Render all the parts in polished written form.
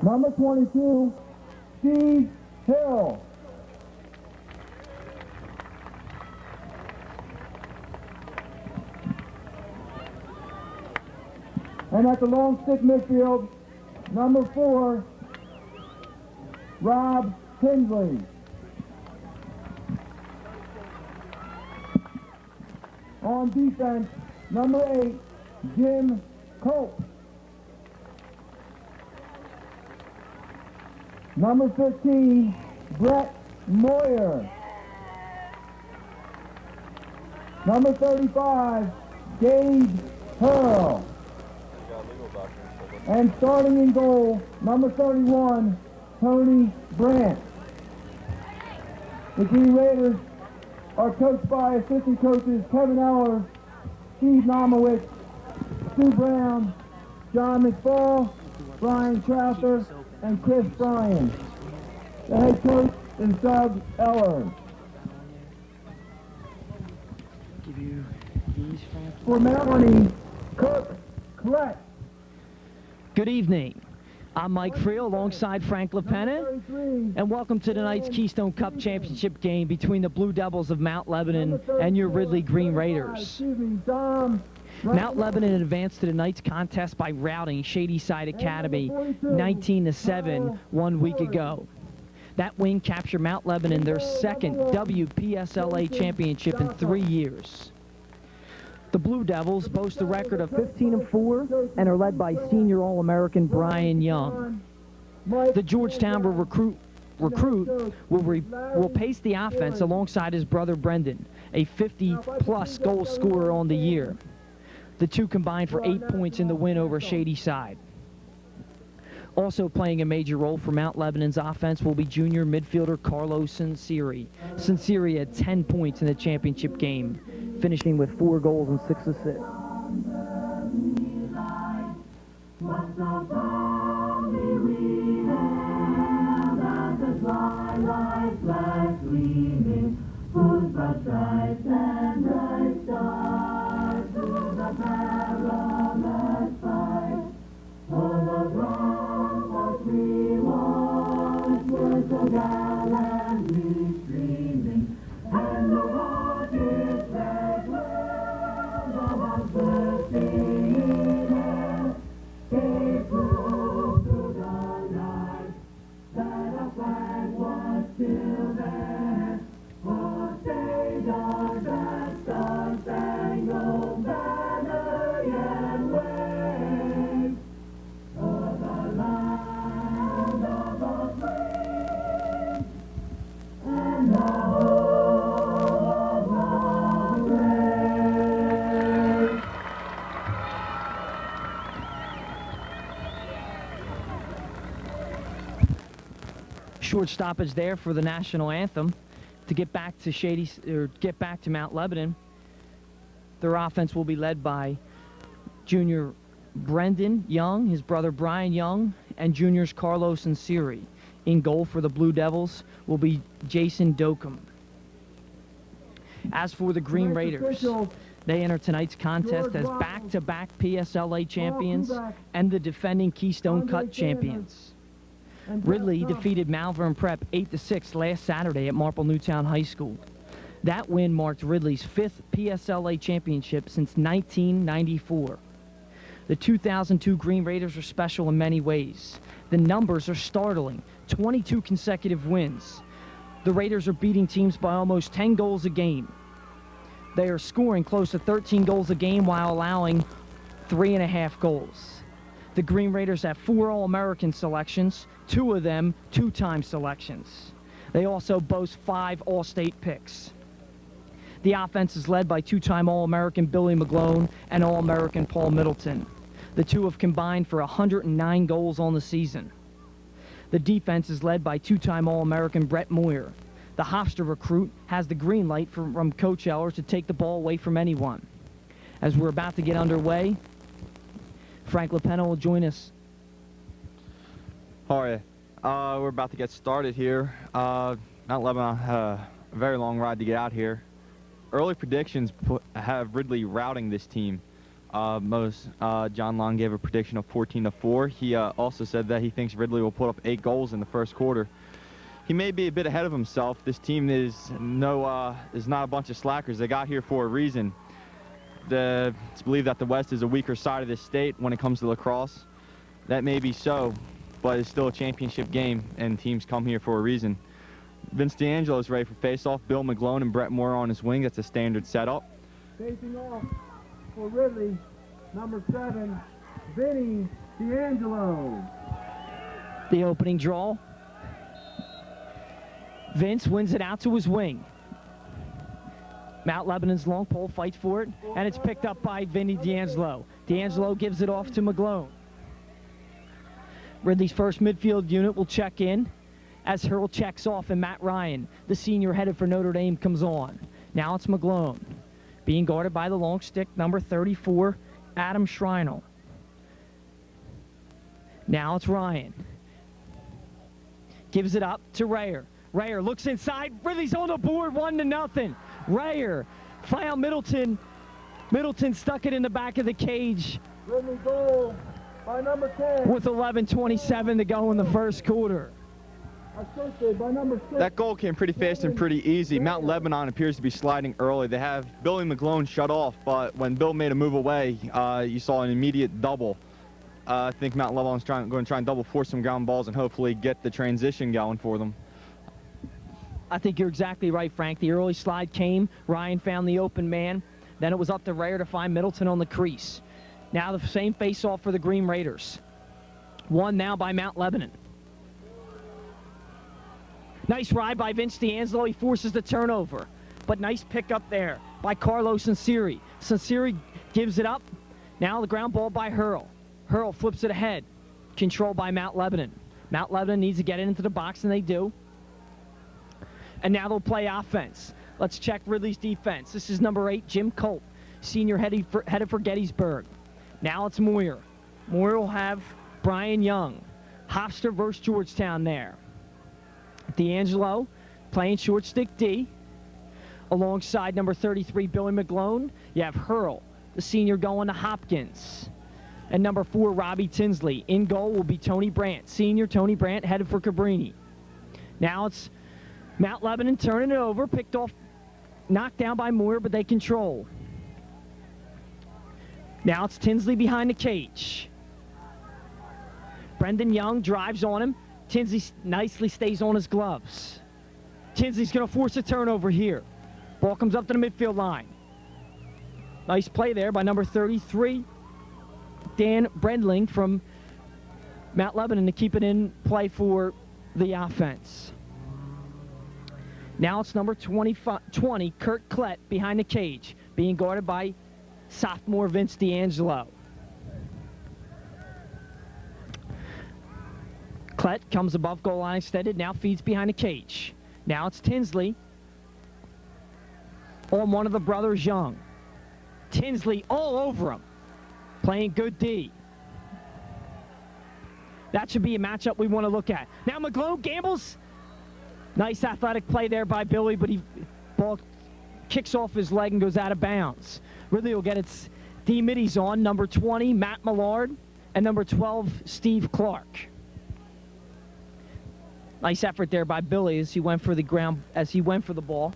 Number 22, Steve Hill. And at the long stick midfield, number 4, Rob Tinsley. On defense, number 8, Jim Cope. Number 15, Brett Moyer. Number 35, Dave Hurl. And starting in goal, number 31, Tony Brandt. The Green Raiders are coached by assistant coaches Kevin Eller, Steve Nomowitz, Stu Brown, John McFall, Brian Trouser, and Chris Bryan. The head coach is Doug Eller. Give you these, Frank. For Melanie, Cook Collette. Good evening. I'm Mike Friel alongside Frank LePenna, and welcome to tonight's Keystone Cup Championship game between the Blue Devils of Mt Lebanon and your Ridley Green Raiders. Mt Lebanon advanced to tonight's contest by routing Shadyside Academy 19-7 1 week ago. That win captured Mt Lebanon their second WPSLA championship in 3 years. The Blue Devils boast a record of 15-4 and are led by senior All-American Brian Young. The Georgetown recruit will pace the offense alongside his brother Brendan, a 50-plus goal scorer on the year. The two combined for 8 points in the win over Shadyside. Also playing a major role for Mt Lebanon's offense will be junior midfielder Carlos Sinceri. Sinceri had 10 points in the championship game, finishing with 4 goals and 6 assists. Short stoppage there for the national anthem to get back to Mt Lebanon. Their offense will be led by junior Brendan Young, his brother Brian Young, and juniors Carlos and Siri. In goal for the Blue Devils will be Jason Dokum. As for the Green Raiders, they enter tonight's contest as back-to-back PSLA champions and the defending Keystone Cup champions. Ridley defeated Malvern Prep 8-6 last Saturday at Marple Newtown High School. That win marked Ridley's 5th PSLA championship since 1994. The 2002 Green Raiders are special in many ways. The numbers are startling, 22 consecutive wins. The Raiders are beating teams by almost 10 goals a game. They are scoring close to 13 goals a game while allowing 3.5 goals. The Green Raiders have 4 All-American selections, 2 of them two-time selections. They also boast 5 All-State picks. The offense is led by 2-time All-American Billy McGlone and All-American Paul Middleton. The two have combined for 109 goals on the season. The defense is led by 2-time All-American Brett Moyer. The Hofstra recruit has the green light from Coach Eller to take the ball away from anyone. As we're about to get underway, Frank LePenna will join us. How are you? We're about to get started here. Mt Lebanon had a very long ride to get out here. Early predictions have Ridley routing this team. John Long gave a prediction of 14-4. He also said that he thinks Ridley will put up 8 goals in the first quarter. He may be a bit ahead of himself. This team is not a bunch of slackers. They got here for a reason. It's believed that the West is a weaker side of this state when it comes to lacrosse. That may be so, but it's still a championship game, and teams come here for a reason. Vince D'Angelo is ready for face-off. Bill McGlone and Brett Moore on his wing. That's a standard setup. Facing off for Ridley, number 7, Vinny D'Angelo. The opening draw. Vince wins it out to his wing. Mount Lebanon's long pole fights for it, and it's picked up by Vinny D'Angelo. D'Angelo gives it off to McGlone. Ridley's first midfield unit will check in as Hurl checks off, and Matt Ryan, the senior headed for Notre Dame, comes on. Now it's McGlone, being guarded by the long stick, number 34, Adam Schreinel. Now it's Ryan. Gives it up to Rayer. Rayer looks inside. Ridley's on the board, 1-0. Rayer found Middleton. Middleton stuck it in the back of the cage. Ridley goal by number 10. With 11:27 to go in the first quarter. Assisted by number 6. That goal came pretty fast and pretty easy. Mount Lebanon appears to be sliding early. They have Billy McGlone shut off, but when Bill made a move away, you saw an immediate double. I think Mount Lebanon's going to try and double force some ground balls and hopefully get the transition going for them. I think you're exactly right, Frank. The early slide came. Ryan found the open man. Then it was up to Rayer to find Middleton on the crease. Now the same face-off for the Green Raiders. Won now by Mount Lebanon. Nice ride by Vince D'Angelo. He forces the turnover. But nice pickup there by Carlos Sansiri. Sansiri gives it up. Now the ground ball by Hurl. Hurl flips it ahead. Controlled by Mount Lebanon. Mount Lebanon needs to get it into the box, and they do. And now they'll play offense. Let's check Ridley's defense. This is number 8, Jim Colt, senior headed for Gettysburg. Now it's Moyer. Moyer will have Brian Young. Hofstra versus Georgetown there. D'Angelo playing short stick D. Alongside number 33, Billy McGlone, you have Hurl, the senior, going to Hopkins. And number 4, Robbie Tinsley. In goal will be Tony Brandt, senior Tony Brandt, headed for Cabrini. Now it's Mount Lebanon turning it over, picked off, knocked down by Moore, but they control. Now it's Tinsley behind the cage. Brendan Young drives on him. Tinsley nicely stays on his gloves. Tinsley's going to force a turnover here. Ball comes up to the midfield line. Nice play there by number 33, Dan Brendling from Mount Lebanon, to keep it in play for the offense. Now it's number 20, Kurt Klett, behind the cage, being guarded by sophomore Vince D'Angelo. Klett comes above goal line extended, now feeds behind the cage. Now it's Tinsley on one of the brothers Young. Tinsley all over him, playing good D. That should be a matchup we want to look at. Now McGlone gambles. Nice athletic play there by Billy, but ball kicks off his leg and goes out of bounds. Ridley will get its D-middies on, number 20, Matt Millard, and number 12, Steve Clark. Nice effort there by Billy as he went for the ball.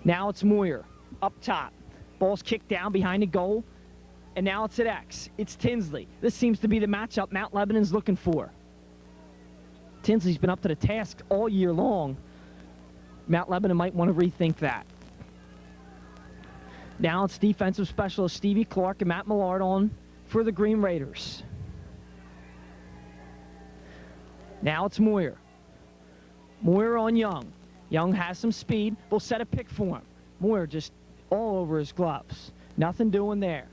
Now it's Moyer up top. Ball's kicked down behind the goal, and now it's at X. It's Tinsley. This seems to be the matchup Mount Lebanon's looking for. Tinsley's been up to the task all year long. Mount Lebanon might want to rethink that. Now it's defensive specialist Stevie Clark and Matt Millard on for the Green Raiders. Now it's Moyer. Moyer on Young. Young has some speed. They'll set a pick for him. Moyer just all over his gloves. Nothing doing there.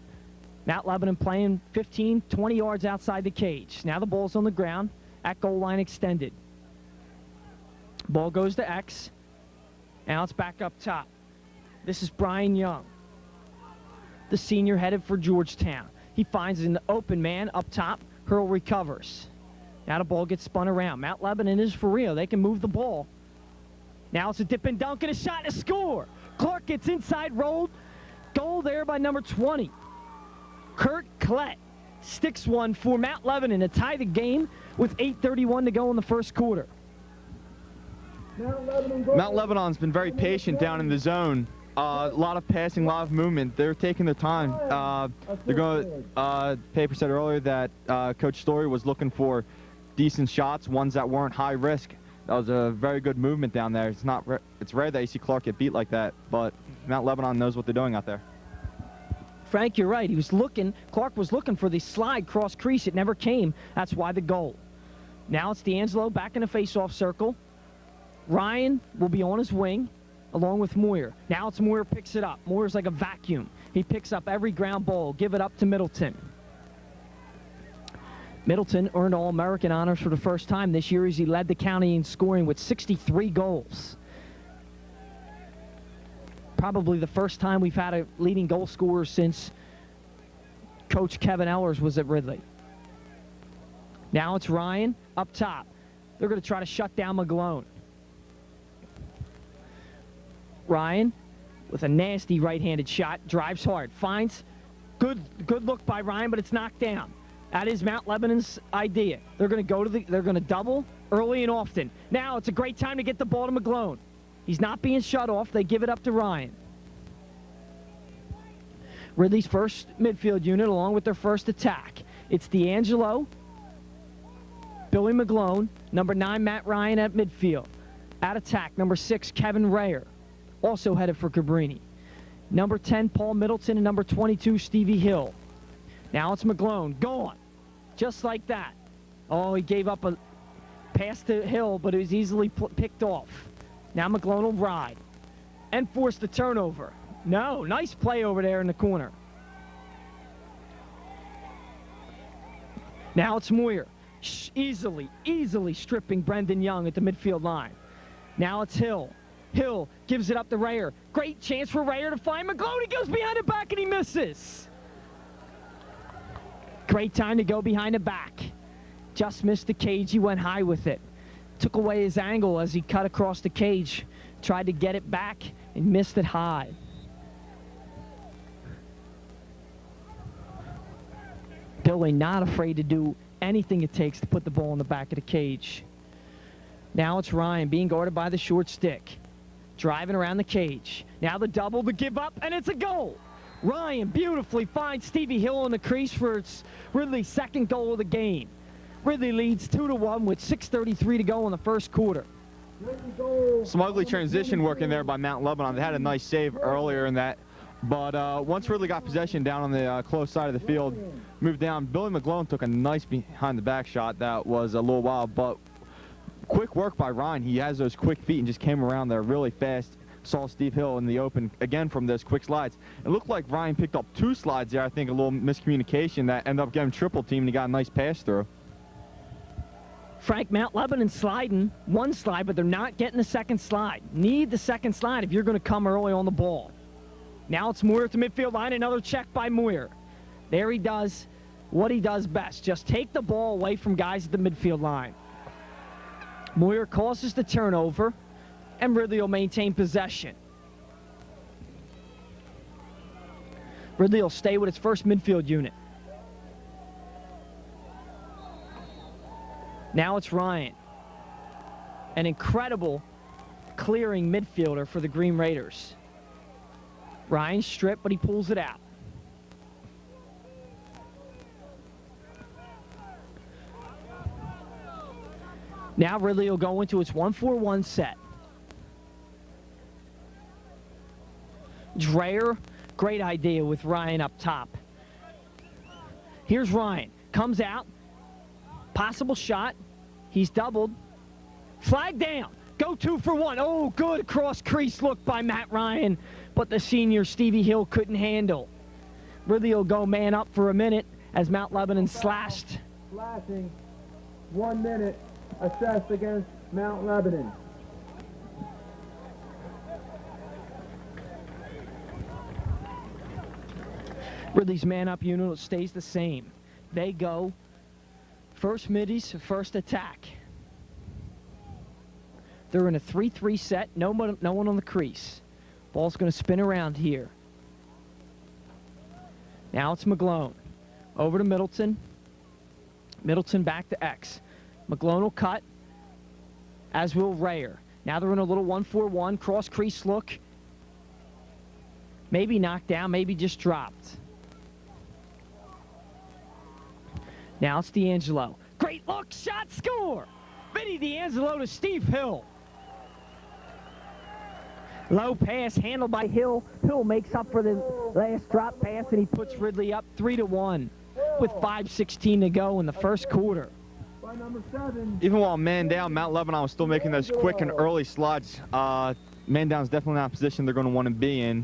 Mount Lebanon playing 15, 20 yards outside the cage. Now the ball's on the ground at goal line extended. Ball goes to X. Now it's back up top. This is Brian Young, the senior headed for Georgetown. He finds an open man up top. Hurl recovers. Now the ball gets spun around. Mount Lebanon is for real. They can move the ball. Now it's a dip and dunk and a shot and a score. Clark gets inside, rolled, Goal there by number 20. Kurt Klett sticks one for Mount Lebanon to tie the game with 8:31 to go in the first quarter. Mount Lebanon's been very patient down in the zone. A lot of passing, a lot of movement. They're taking their time. They're going. Paper said earlier that Coach Story was looking for decent shots, ones that weren't high risk. That was a very good movement down there. It's rare that you see Clark get beat like that, but Mount Lebanon knows what they're doing out there. Frank, you're right. Clark was looking for the slide cross crease. It never came. That's why the goal. Now it's D'Angelo back in the face-off circle. Ryan will be on his wing along with Moyer. Now it's Moyer picks it up. Moyer's like a vacuum. He picks up every ground ball. Give it up to Middleton. Middleton earned All-American honors for the first time this year as he led the county in scoring with 63 goals. Probably the first time we've had a leading goal scorer since Coach Kevin Ellers was at Ridley. Now it's Ryan up top. They're going to try to shut down McGlone. Ryan with a nasty right-handed shot, drives hard, finds good look by Ryan, but it's knocked down. That is Mount Lebanon's idea. They're going to double early and often. Now it's a great time to get the ball to McGlone. He's not being shut off. They give it up to Ryan. Ridley's first midfield unit along with their first attack. It's D'Angelo, Billy McGlone, number 9 Matt Ryan at midfield. At attack, number 6 Kevin Rayer, also headed for Cabrini. Number 10 Paul Middleton and number 22 Stevie Hill. Now it's McGlone, gone, just like that. Oh, he gave up a pass to Hill, but it was easily picked off. Now McGlone will ride and force the turnover. No, nice play over there in the corner. Now it's Moyer, easily stripping Brendan Young at the midfield line. Now it's Hill. Hill gives it up to Rayer. Great chance for Rayer to find McGlone. He goes behind the back and he misses. Great time to go behind the back. Just missed the cage. He went high with it. Took away his angle as he cut across the cage. Tried to get it back and missed it high. Billy not afraid to do anything it takes to put the ball in the back of the cage. Now it's Ryan being guarded by the short stick. Driving around the cage. Now the double, the give up, and it's a goal. Ryan beautifully finds Stevie Hill in the crease for its Ridley's second goal of the game. Ridley leads 2-1 with 6:33 to go in the first quarter. Some ugly transition work in there by Mount Lebanon. They had a nice save earlier in that. But once Ridley got possession down on the close side of the field, moved down, Billy McGlone took a nice behind-the-back shot that was a little wild, but quick work by Ryan. He has those quick feet and just came around there really fast. Saw Steve Hill in the open again from those quick slides. It looked like Ryan picked up 2 slides there. I think a little miscommunication that ended up getting triple team, and he got a nice pass through. Frank, Mount Lebanon sliding 1 slide, but they're not getting the second slide. Need the second slide if you're going to come early on the ball. Now it's Moyer at the midfield line. Another check by Moyer. There he does what he does best. Just take the ball away from guys at the midfield line. Moyer causes the turnover, and Ridley will maintain possession. Ridley will stay with its first midfield unit. Now it's Ryan. An incredible clearing midfielder for the Green Raiders. Ryan stripped, but he pulls it out. Now Ridley will go into its 1-4-1 set. Dreyer, great idea with Ryan up top. Here's Ryan, comes out, possible shot. He's doubled. Flag down. Go 2 for 1. Oh, good cross crease look by Matt Ryan, but the senior Stevie Hill couldn't handle. Ridley will go man up for a minute as Mount Lebanon slashed. Slashing, 1 minute assessed against Mount Lebanon. Ridley's man-up unit stays the same. They go first middies, first attack. They're in a 3-3 set, no one on the crease. Ball's going to spin around here. Now it's McGlone. Over to Middleton. Middleton back to X. McGlone will cut, as will Rayer. Now they're in a little 1-4-1. Cross crease look. Maybe knocked down, maybe just dropped. Now it's D'Angelo. Great look, shot, score! Vinny D'Angelo to Steve Hill. Low pass handled by Hill. Hill makes up for the last drop pass, and he puts Ridley up 3-1 with 5:16 to go in the first quarter. By number 7. Even while man down, Mount Lebanon was still making those quick and early slides. Man down's definitely not a position they're going to want to be in,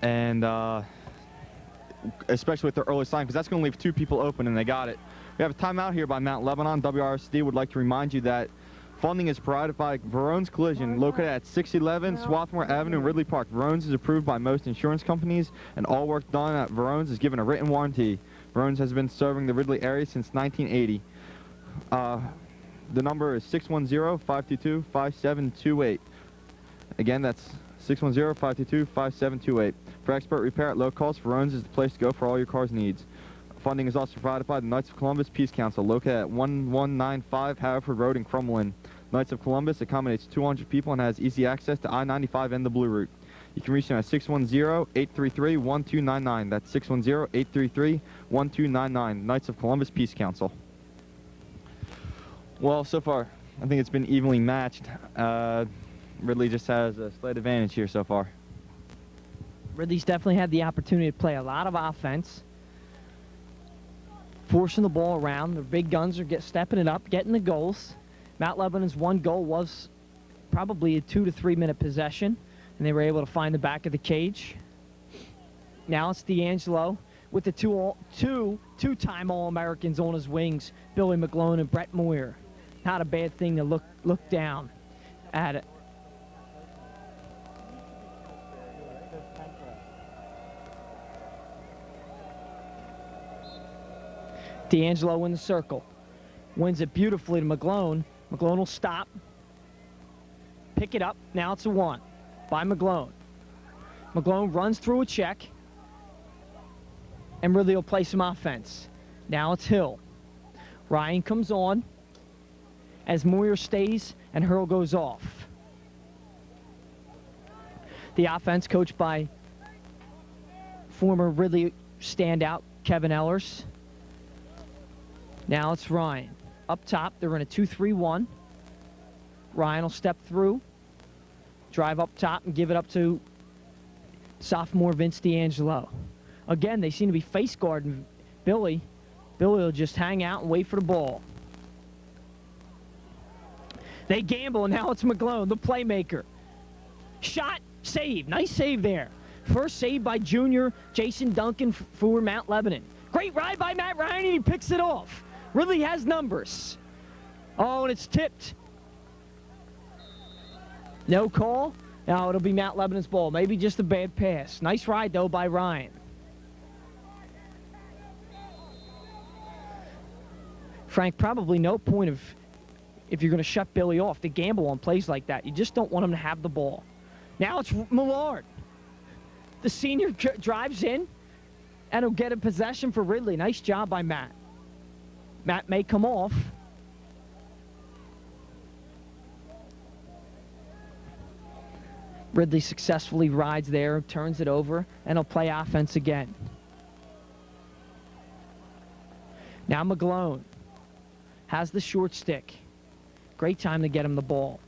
and especially with their early slide, because that's going to leave 2 people open, and they got it. We have a timeout here by Mount Lebanon. WRSD would like to remind you that funding is provided by Verone's Collision, located at 611 Swarthmore Avenue in Ridley Park. Verone's is approved by most insurance companies, and all work done at Verone's is given a written warranty. Verone's has been serving the Ridley area since 1980. The number is 610-522-5728. Again, that's 610-522-5728. For expert repair at low cost, Verone's is the place to go for all your car's needs. Funding is also provided by the Knights of Columbus Peace Council, located at 1195 Haverford Road in Crumlin. Knights of Columbus accommodates 200 people and has easy access to I-95 and the Blue Route. You can reach them at 610-833-1299. That's 610-833-1299. Knights of Columbus Peace Council. Well, so far, I think it's been evenly matched. Ridley just has a slight advantage here so far. Ridley's definitely had the opportunity to play a lot of offense, forcing the ball around. Their big guns are stepping it up, getting the goals. Mount Lebanon's one goal was probably a 2 to 3 minute possession, and they were able to find the back of the cage. Now it's D'Angelo with the two-time All-Americans on his wings, Billy McGlone and Brett Moyer. Not a bad thing to look down at it. D'Angelo in the circle. Wins it beautifully to McGlone. McGlone will stop. Pick it up. Now it's a 1 by McGlone. McGlone runs through a check. And Ridley will play some offense. Now it's Hill. Ryan comes on as Moyer stays and Hurl goes off. The offense coached by former Ridley standout Kevin Ellers. Now it's Ryan. Up top, they're in a 2-3-1. Ryan will step through, drive up top, and give it up to sophomore Vince D'Angelo. Again, they seem to be face guarding Billy. Billy will just hang out and wait for the ball. They gamble, and now it's McGlone, the playmaker. Shot, save. Nice save there. First save by junior Jason Duncan for Mount Lebanon. Great ride by Matt Ryan, and he picks it off. Ridley has numbers. Oh, and it's tipped. No call. Now it'll be Mount Lebanon's ball. Maybe just a bad pass. Nice ride, though, by Ryan. Frank, probably no point of, if you're going to shut Billy off, to gamble on plays like that. You just don't want him to have the ball. Now it's Millard. The senior drives in, and he'll get a possession for Ridley. Nice job by Matt. Matt may come off. Ridley successfully rides there, turns it over, and he'll play offense again. Now McGlone has the short stick. Great time to get him the ball.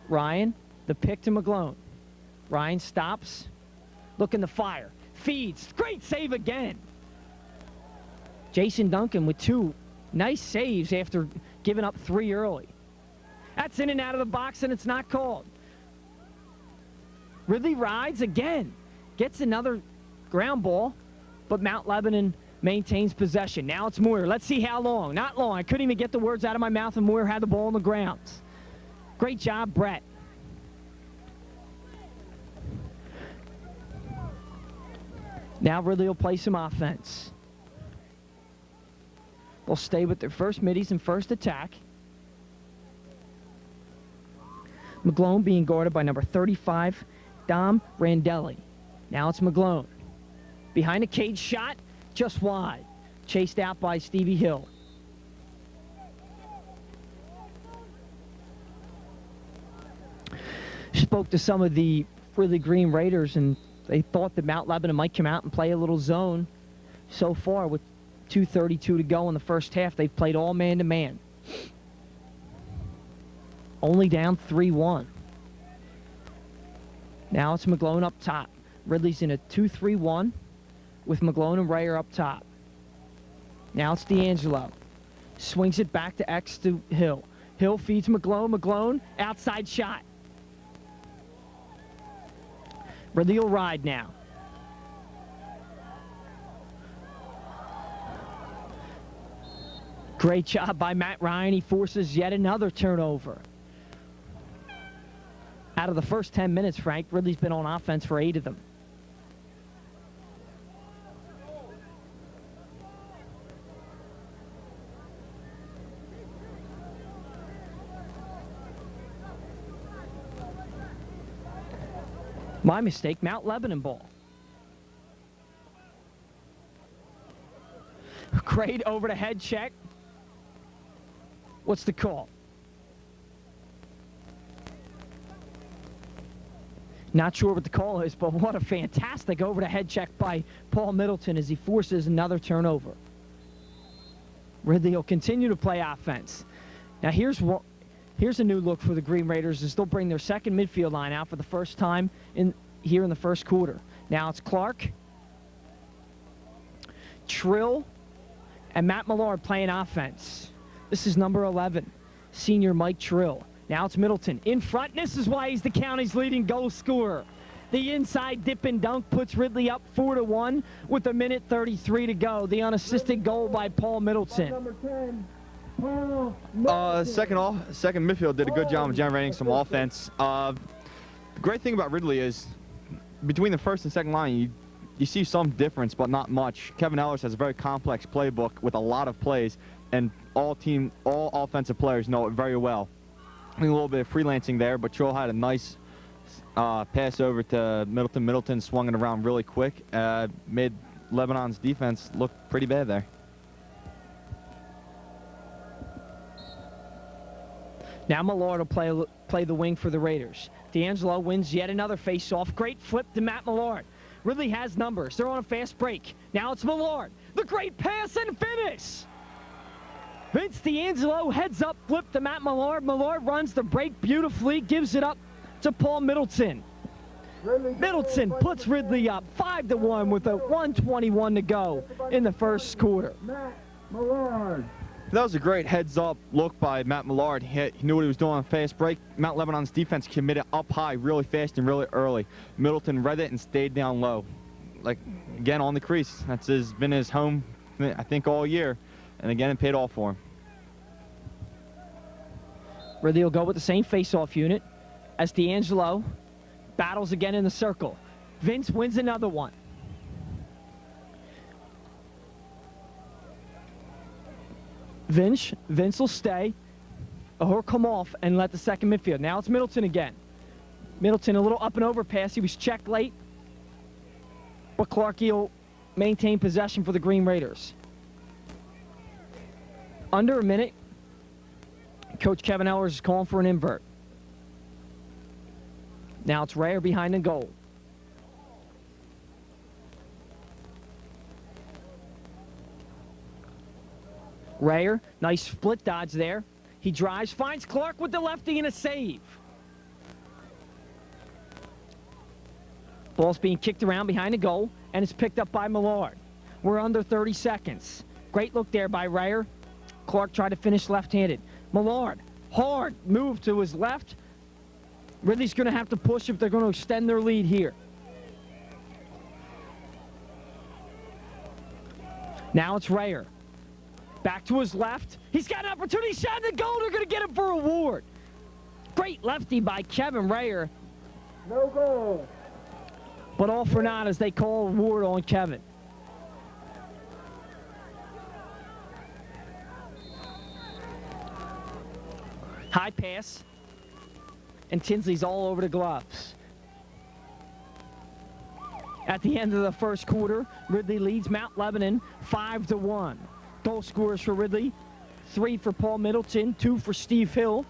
Ryan, the pick to McGlone. Ryan stops, looking to fire, feeds, great save again. Jason Duncan with 2 nice saves after giving up 3 early. That's in and out of the box, and it's not called. Ridley rides again, gets another ground ball, but Mount Lebanon maintains possession. Now it's Moyer. Let's see how long. Not long. I couldn't even get the words out of my mouth, and Moyer had the ball on the ground. Great job, Brett. Now Ridley will play some offense. They'll stay with their first middies and first attack. McGlone being guarded by number 35, Dom Randelli. Now it's McGlone. Behind the cage shot, just wide. Chased out by Stevie Hill. Spoke to some of the Ridley Green Raiders, and they thought that Mt Lebanon might come out and play a little zone. So far, with 2:32 to go in the first half, they've played all man-to-man. Only down 3-1. Now it's McGlone up top. Ridley's in a 2-3-1 with McGlone and Rayer up top. Now it's D'Angelo. Swings it back to X to Hill. Hill feeds McGlone. McGlone, outside shot. Ridley will ride now. Great job by Matt Ryan. He forces yet another turnover. Out of the first 10 minutes, Frank, Ridley's been on offense for 8 of them. My mistake, Mt Lebanon ball. Great over the head check. What's the call? Not sure what the call is, but what a fantastic over the head check by Paul Middleton as he forces another turnover. Ridley will continue to play offense. Now here's a new look for the Green Raiders as they'll bring their second midfield line out for the first time here in the first quarter. Now it's Clark, Trill, and Matt Millard playing offense. This is number 11, senior Mike Trill. Now it's Middleton in front. This is why he's the county's leading goal scorer. The inside dip and dunk puts Ridley up 4-1 with 1:33 to go. The unassisted goal by Paul Middleton. Number 10, Paul Second midfield did a good job of generating some offense. The great thing about Ridley is between the first and second line, you see some difference, but not much. Kevin Ellers has a very complex playbook with a lot of plays, and all offensive players know it very well. I think a little bit of freelancing there, but Trill had a nice pass over to Middleton. Middleton swung it around really quick, made Lebanon's defense look pretty bad there. Now Millard will play the wing for the Raiders. D'Angelo wins yet another face-off. Great flip to Matt Millard. Ridley has numbers. They're on a fast break. Now it's Millard. The great pass and finish. Vince D'Angelo heads up, flip to Matt Millard. Millard runs the break beautifully, gives it up to Paul Middleton. Middleton puts Ridley up 5-1 with a 1:21 to go in the first quarter. Matt Millard. That was a great heads-up look by Matt Millard. He knew what he was doing on a fast break. Mount Lebanon's defense committed up high really fast and really early. Middleton read it and stayed down low. Like, again, on the crease. That's been his home, I think, all year. And again, it paid off for him. Ridley will go with the same face-off unit as D'Angelo battles again in the circle. Vince wins another one. Vince will stay or come off and let the second midfield. Now it's Middleton again. Middleton a little up and over pass. He was checked late, but Clarkey will maintain possession for the Green Raiders. Under a minute, Coach Kevin Ellers is calling for an invert. Now it's Rayer behind the goal. Rayer, nice split dodge there. He drives, finds Clark with the lefty and a save. Ball's being kicked around behind the goal, and it's picked up by Millard. We're under 30 seconds. Great look there by Rayer. Clark tried to finish left-handed. Millard, hard move to his left. Ridley's going to have to push if they're going to extend their lead here. Now it's Rayer. Back to his left. He's got an opportunity. Shot in the goal. They're going to get him for a ward. Great lefty by Kevin Rayer. No goal. But all for naught as they call a ward on Kevin. High pass. And Tinsley's all over the gloves. At the end of the first quarter, Ridley leads Mount Lebanon 5-1. Goal scorers for Ridley, 3 for Paul Middleton, 2 for Steve Hill.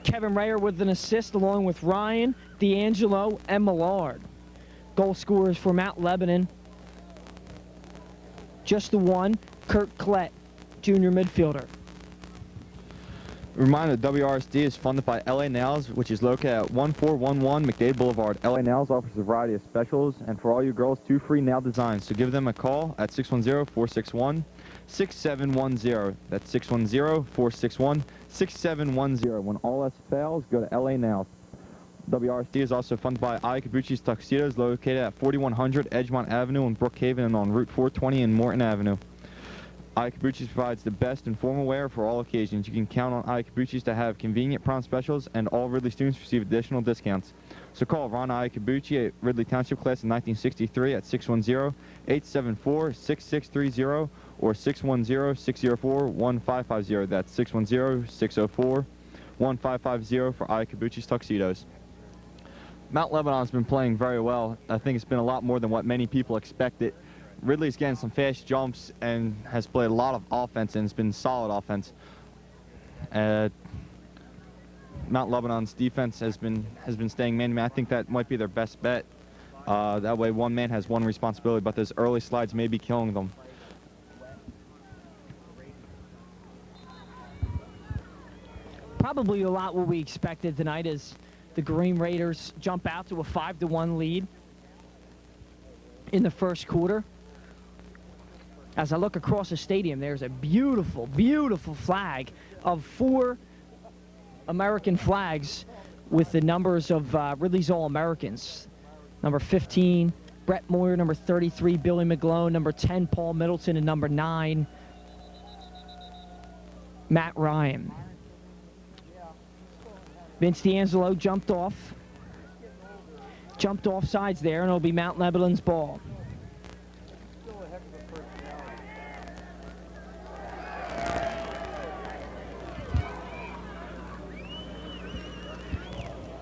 Kevin Rayer with an assist along with Ryan, D'Angelo, and Millard. Goal scorers for Mount Lebanon, just the one, Kurt Klett, junior midfielder. Reminder, WRSD is funded by LA Nails, which is located at 1411 McDade Boulevard. LA Nails offers a variety of specials, and for all you girls, 2 free nail designs. So give them a call at 610-461-6710. That's 610-461-6710. When all else fails, go to LA Nails. WRSD is also funded by Iacobucci's Tuxedos, located at 4100 Edgemont Avenue in Brookhaven and on Route 420 in Morton Avenue. Iacobucci's provides the best informal wear for all occasions. You can count on Iacobucci's to have convenient prom specials, and all Ridley students receive additional discounts. So call Ron Iacobucci at Ridley Township Class in 1963 at 610-874-6630 or 610-604-1550. That's 610-604-1550 for Iacobucci's Tuxedos. Mount Lebanon's been playing very well. I think it's been a lot more than what many people expected. Ridley's getting some fast jumps and has played a lot of offense, and it's been solid offense. Mount Lebanon's defense has been staying man-to-man. I think that might be their best bet. That way one man has one responsibility, but those early slides may be killing them. Probably a lot what we expected tonight as the Green Raiders jump out to a 5-1 lead in the first quarter. As I look across the stadium, there's a beautiful, beautiful flag of 4 American flags with the numbers of Ridley's All-Americans. Number 15, Brett Moyer. Number 33, Billy McGlone. Number 10, Paul Middleton. And number 9, Matt Ryan. Vince D'Angelo jumped off sides there, and it'll be Mount Lebanon's ball.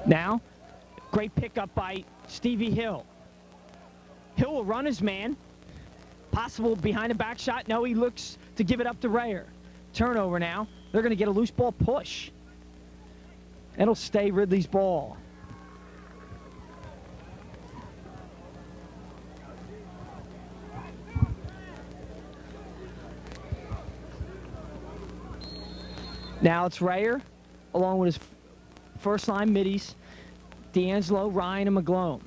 Now, great pickup by Stevie Hill. Hill will run his man. Possible behind a back shot. No, he looks to give it up to Rayer. Turnover now. They're going to get a loose ball push. It'll stay Ridley's ball. Now it's Rayer, along with his first line middies, D'Angelo, Ryan, and McGlone.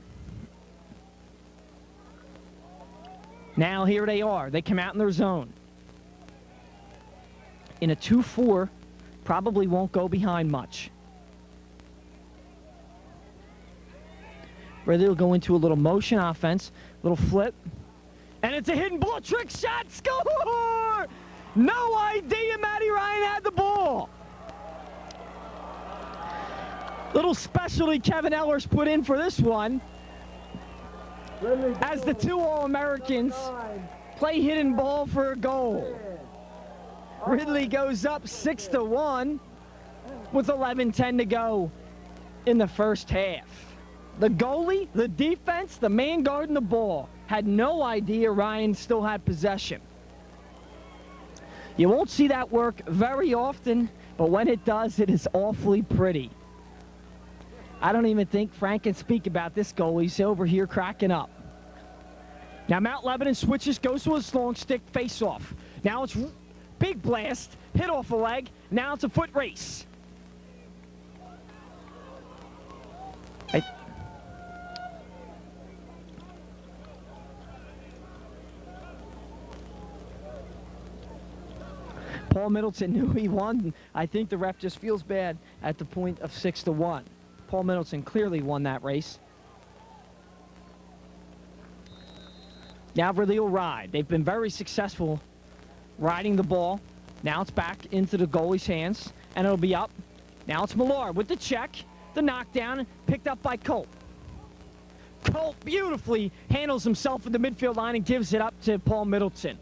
Now here they are. They come out in their zone. In a 2-4, probably won't go behind much. Ridley will go into a little motion offense, little flip, and it's a hidden ball, trick shot, score! No idea Matty Ryan had the ball. Little specialty Kevin Ellers put in for this one. As the 2 All-Americans play hidden ball for a goal. Ridley goes up 6-1 with 11:10 to go in the first half. The goalie, the defense, the man guarding the ball had no idea Ryan still had possession. You won't see that work very often, but when it does, it is awfully pretty. I don't even think Frank can speak about this goal. He's over here cracking up. Now Mount Lebanon switches, goes to his long stick, face-off. Now it's big blast, hit off a leg. Now it's a foot race. Paul Middleton knew he won. I think the ref just feels bad at the point of 6-1. Paul Middleton clearly won that race. Now Ridley will ride. They've been very successful riding the ball. Now it's back into the goalie's hands, and it'll be up. Now it's Millard with the check, the knockdown, picked up by Colt. Colt beautifully handles himself in the midfield line and gives it up to Paul Middleton.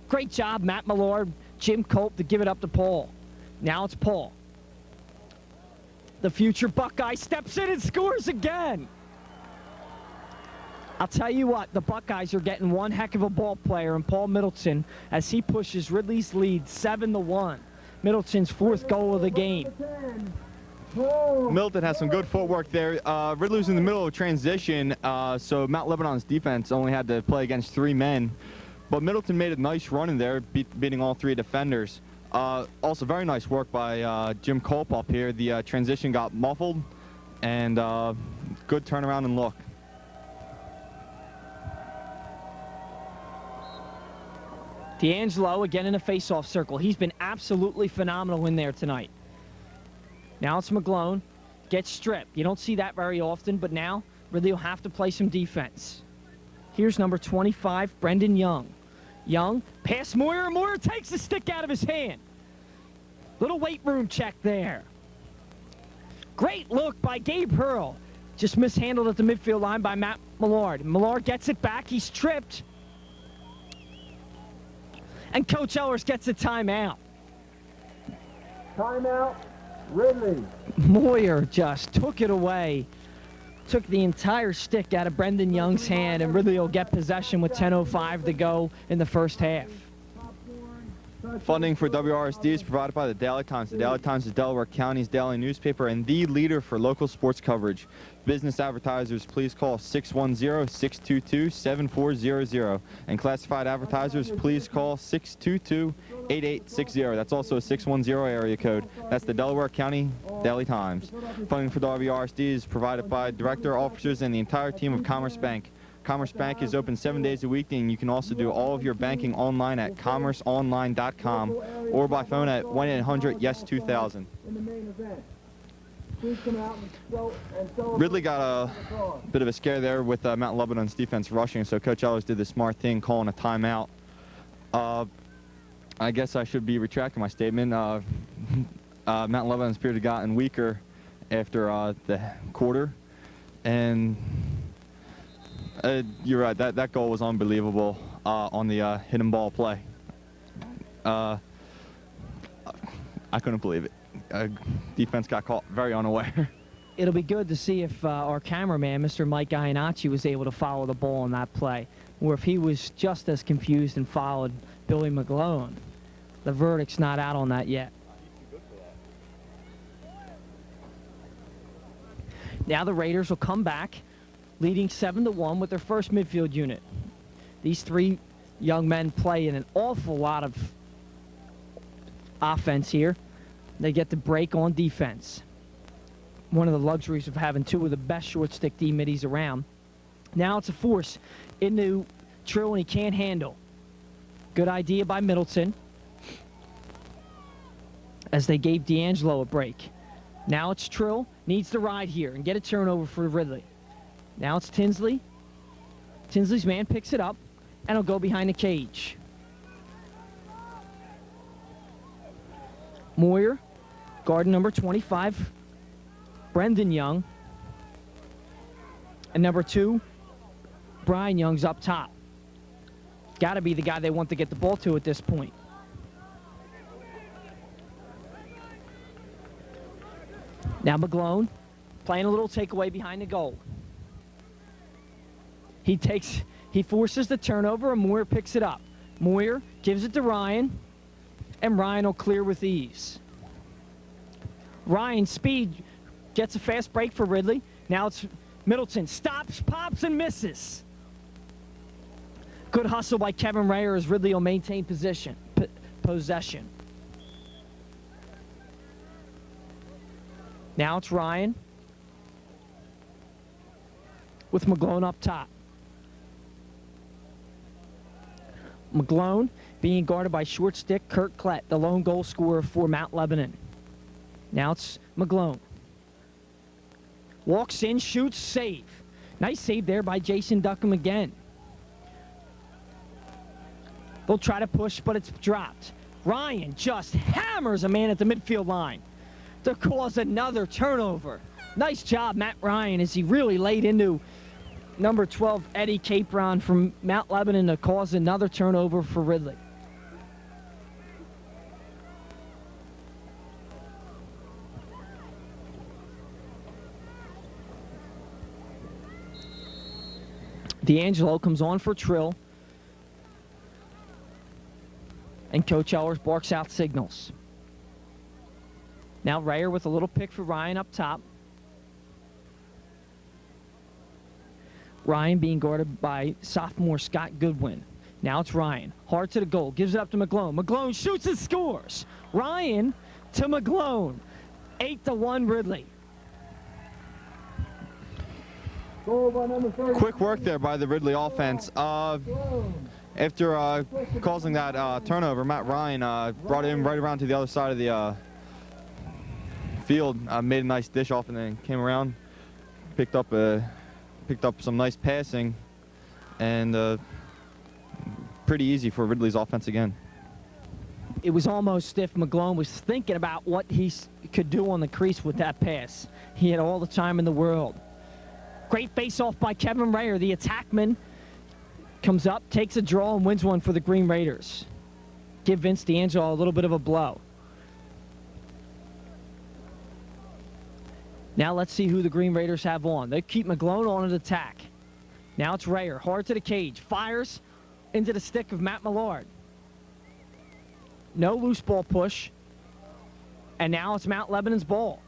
Great job, Matt Millard, Jim Colt, to give it up to Paul. Now it's Paul. The future Buckeye steps in and scores again. I'll tell you what, the Buckeyes are getting one heck of a ball player in Paul Middleton as he pushes Ridley's lead 7-1. Middleton's 4th goal of the game. Middleton has some good footwork there. Ridley was in the middle of transition, so Mt Lebanon's defense only had to play against 3 men. But Middleton made a nice run in there, beating all 3 defenders. Also, very nice work by Jim Culp up here. The transition got muffled, and good turnaround and look. D'Angelo again in a face-off circle. He's been absolutely phenomenal in there tonight. Now it's McGlone. Gets stripped. You don't see that very often, but now Ridley will have to play some defense. Here's number 25, Brendan Young. Young, pass Moyer. Moyer takes the stick out of his hand. Little weight room check there. Great look by Gabe Hurl. Just mishandled at the midfield line by Matt Millard. Millard gets it back. He's tripped. And Coach Ellers gets a timeout. Timeout, Ridley. Moyer just took it away. Took the entire stick out of Brendan Young's hand, and Ridley will get possession with 10:05 to go in the first half. Funding for WRSD is provided by the Daily Times. The Daily Times is Delaware County's daily newspaper and the leader for local sports coverage. Business advertisers, please call 610-622-7400. And classified advertisers, please call 622-8860. That's also a 610 area code. That's the Delaware County Daily Times. Funding for WRSD is provided by director, officers, and the entire team of Commerce Bank. Commerce Bank is open 7 days a week, and you can also do all of your banking online at commerceonline.com or by phone at 1-800-YES-2000. Ridley got a bit of a scare there with Mt Lebanon's defense rushing, so Coach Ellers did the smart thing, calling a timeout. I guess I should be retracting my statement. Mt Lebanon's appeared to have gotten weaker after the quarter, and you're right, that goal was unbelievable on the hidden ball play. I couldn't believe it. Defense got caught very unaware. It'll be good to see if our cameraman, Mr. Mike Iannacci, was able to follow the ball on that play, or if he was just as confused and followed Billy McGlone. The verdict's not out on that yet. Now the Raiders will come back, leading 7-1 with their first midfield unit. These 3 young men play in an awful lot of offense here. They get the break on defense. One of the luxuries of having 2 of the best short stick D middies around. Now it's a force into Trill, and he can't handle. Good idea by Middleton as they gave D'Angelo a break. Now it's Trill, needs to ride here and get a turnover for Ridley. Now it's Tinsley. Tinsley's man picks it up, and he'll go behind the cage. Moyer, guard number 25, Brendan Young. And number 2, Brian Young's up top. Got to be the guy they want to get the ball to at this point. Now McGlone playing a little takeaway behind the goal. He forces the turnover, and Moyer picks it up. Moyer gives it to Ryan, and Ryan will clear with ease. Ryan's speed gets a fast break for Ridley. Now it's Middleton. Stops, pops, and misses. Good hustle by Kevin Rayer as Ridley will maintain possession. Now it's Ryan with McGlone up top. McGlone being guarded by short stick Kurt Klett, the lone goal scorer for Mt Lebanon. Now it's McGlone. Walks in, shoots, save. Nice save there by Jason Duckham again. They'll try to push, but it's dropped. Ryan just hammers a man at the midfield line to cause another turnover. Nice job, Matt Ryan, as he really laid into number 12, Eddie Capron from Mt Lebanon to cause another turnover for Ridley. D'Angelo comes on for Trill. And Coach Ellers barks out signals. Now Rayer with a little pick for Ryan up top. Ryan being guarded by sophomore Scott Goodwin. Now it's Ryan. Hard to the goal. Gives it up to McGlone. McGlone shoots and scores. Ryan to McGlone. 8-1 Ridley. Goal by number 30. Quick work there by the Ridley offense. After causing that turnover, Matt Ryan brought it in right around to the other side of the field, made a nice dish off, and then came around, picked up some nice passing, and pretty easy for Ridley's offense again. It was almost if McGlone was thinking about what he could do on the crease with that pass. He had all the time in the world. Great face-off by Kevin Rayer, the attackman. Comes up, takes a draw, and wins one for the Green Raiders. Give Vince D'Angelo a little bit of a blow. Now let's see who the Green Raiders have on. They keep McGlone on an attack. Now it's Rayer, hard to the cage. Fires into the stick of Matt Millard. No loose ball push. And now it's Mount Lebanon's ball.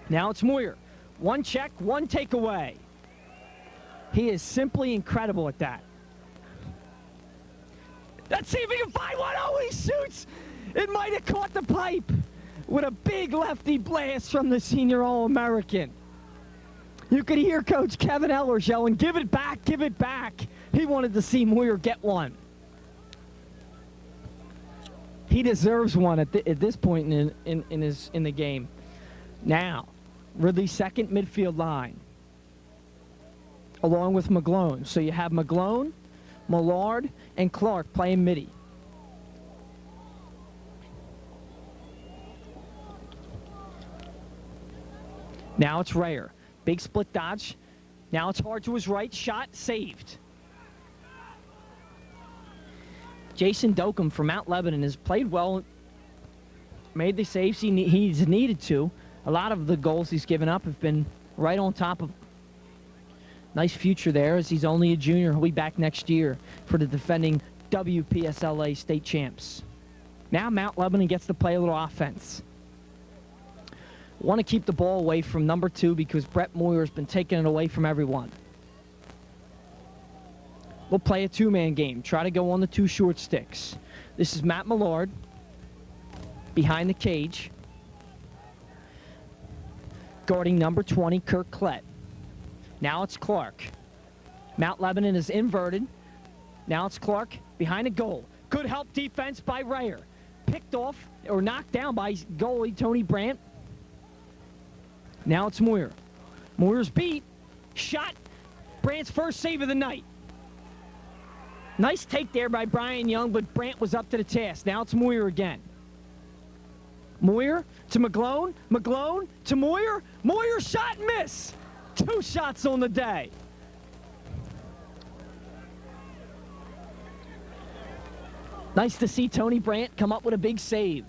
Now it's Moyer. One check, one takeaway. He is simply incredible at that. Let's see if he can find one. Oh, he shoots. It might have caught the pipe with a big lefty blast from the senior All-American. You could hear Coach Kevin Ellers yelling, "Give it back, give it back." He wanted to see Moyer get one. He deserves one at this point in the game. Now, Ridley's second midfield line, along with McGlone. So you have McGlone, Millard, and Clark playing midi. Now it's Rayer. Big split dodge. Now it's hard to his right. Shot saved. Jason Dokum from Mount Lebanon has played well. Made the saves he's needed to. A lot of the goals he's given up have been right on top of. Nice future there as he's only a junior. He'll be back next year for the defending WPSLA state champs. Now Mount Lebanon gets to play a little offense. Want to keep the ball away from number 2 because Brett Moyer has been taking it away from everyone. We'll play a 2-man game. Try to go on the 2 short sticks. This is Matt Millard behind the cage, guarding number 20, Kirk Klett. Now it's Clark. Mount Lebanon is inverted. Now it's Clark behind the goal. Good help defense by Rayer. Picked off or knocked down by goalie Tony Brandt. Now it's Moyer. Moyer's beat. Shot. Brandt's first save of the night. Nice take there by Brian Young, but Brandt was up to the task. Now it's Moyer again. Moyer to McGlone. McGlone to Moyer. Moyer shot and miss. 2 shots on the day. Nice to see Tony Brandt come up with a big save.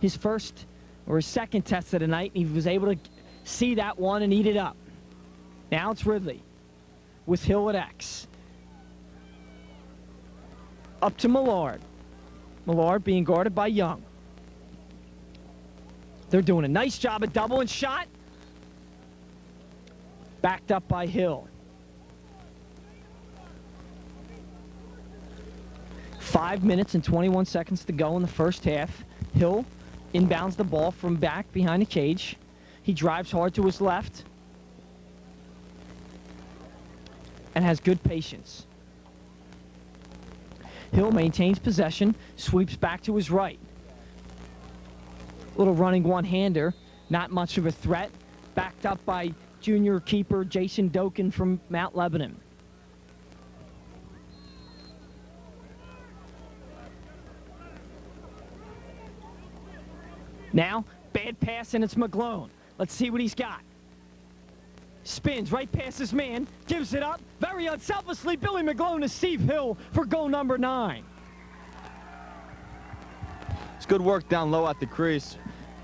His first or his second test of the night. He was able to see that one and eat it up. Now it's Ridley with Hill at X. Up to Millard. Millard being guarded by Young. They're doing a nice job at doubling shot. Backed up by Hill. 5 minutes and 21 seconds to go in the first half. Hill inbounds the ball from back behind the cage. He drives hard to his left and has good patience. Hill maintains possession, sweeps back to his right. Little running one-hander, not much of a threat. Backed up by junior keeper Jason Dokum from Mount Lebanon. Now, bad pass, and it's McGlone. Let's see what he's got. Spins right past his man, gives it up. Very unselfishly, Billy McGlone to Steve Hill for goal number 9. It's good work down low at the crease.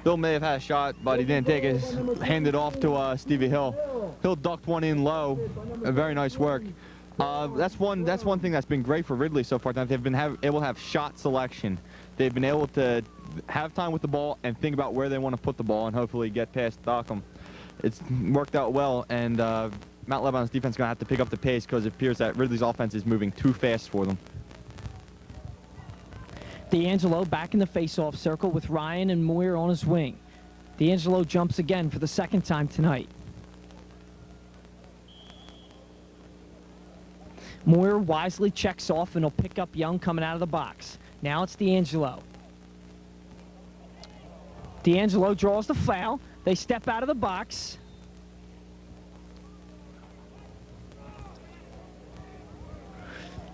Bill may have had a shot, but he didn't take it. Handed off to Stevie Hill. Hill ducked one in low. Very nice work. That's one thing that's been great for Ridley so far. They've been able to have shot selection. They've been able to have time with the ball and think about where they want to put the ball and hopefully get past Dockham. It's worked out well, and Mt Lebanon's defense is going to have to pick up the pace because it appears that Ridley's offense is moving too fast for them. D'Angelo back in the face-off circle with Ryan and Moyer on his wing. D'Angelo jumps again for the second time tonight. Moyer wisely checks off and he'll pick up Young coming out of the box. Now it's D'Angelo. D'Angelo draws the foul. They step out of the box.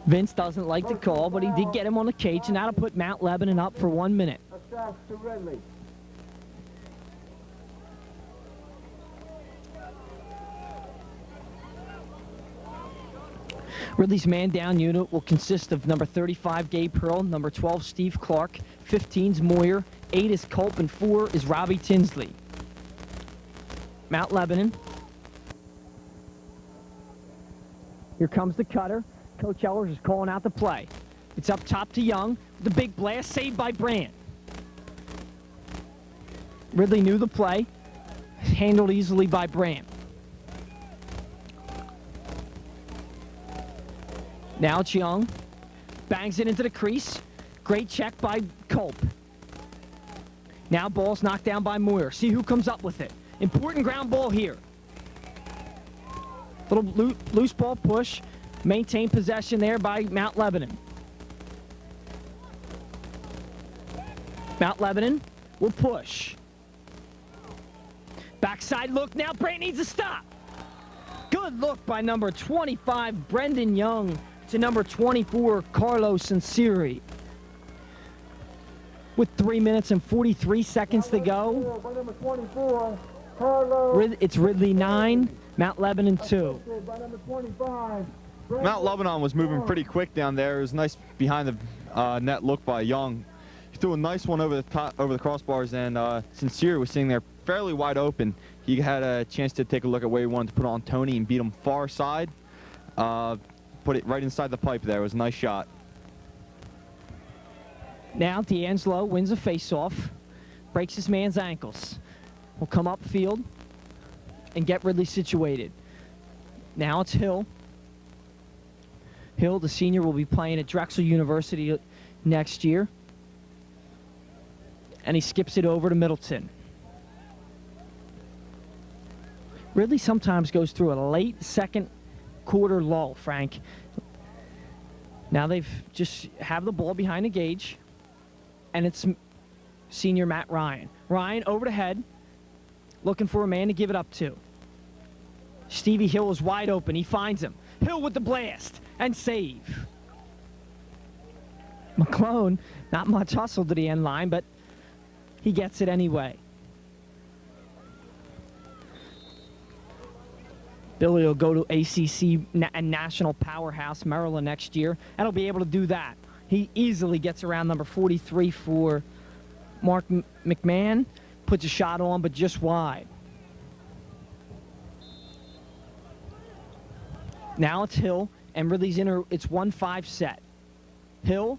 Vince doesn't like the call, but he did get him on the cage, and that'll put Mt Lebanon up for 1 minute. Assess to Ridley. Ridley's man-down unit will consist of number 35, Gabe Pearl, number 12, Steve Clark, 15's Moyer, 8 is Culp, and 4 is Robbie Tinsley. Mt Lebanon. Here comes the cutter. Coach Ellers is calling out the play. It's up top to Young. The big blast saved by Brand. Ridley knew the play. Handled easily by Brand. Now it's Young. Bangs it into the crease. Great check by Culp. Now ball's knocked down by Moyer. See who comes up with it. Important ground ball here. Little loose ball push. Maintain possession there by Mt Lebanon. Mt Lebanon will push. Backside look. Now Brand needs to stop. Good look by number 25, Brendan Young, to number 24, Carlos Sinceri. With 3 minutes and 43 seconds to go. Number 24, Carlos. It's Ridley 9, Mt Lebanon 2. By number 25. Mt Lebanon was moving pretty quick down there. It was nice behind the net look by Young. He threw a nice one over the top, over the crossbars, and Sincere was sitting there fairly wide open. He had a chance to take a look at where he wanted to put on Tony and beat him far side. Put it right inside the pipe there. It was a nice shot. Now D'Angelo wins a face-off, breaks his man's ankles. Will come upfield and get Ridley situated. Now it's Hill. Hill, the senior, will be playing at Drexel University next year. And he skips it over to Middleton. Ridley sometimes goes through a late second quarter lull, Frank. Now they've just have the ball behind the gauge. And it's senior Matt Ryan. Ryan over the head, looking for a man to give it up to. Stevie Hill is wide open. He finds him. Hill with the blast and save. McClone, not much hustle to the end line, but he gets it anyway. Billy will go to ACC and National Powerhouse Maryland next year, and he'll be able to do that. He easily gets around number 43 for Mark McMahon. Puts a shot on, but just wide. Now it's Hill, and Ridley's it's 1-5 set. Hill,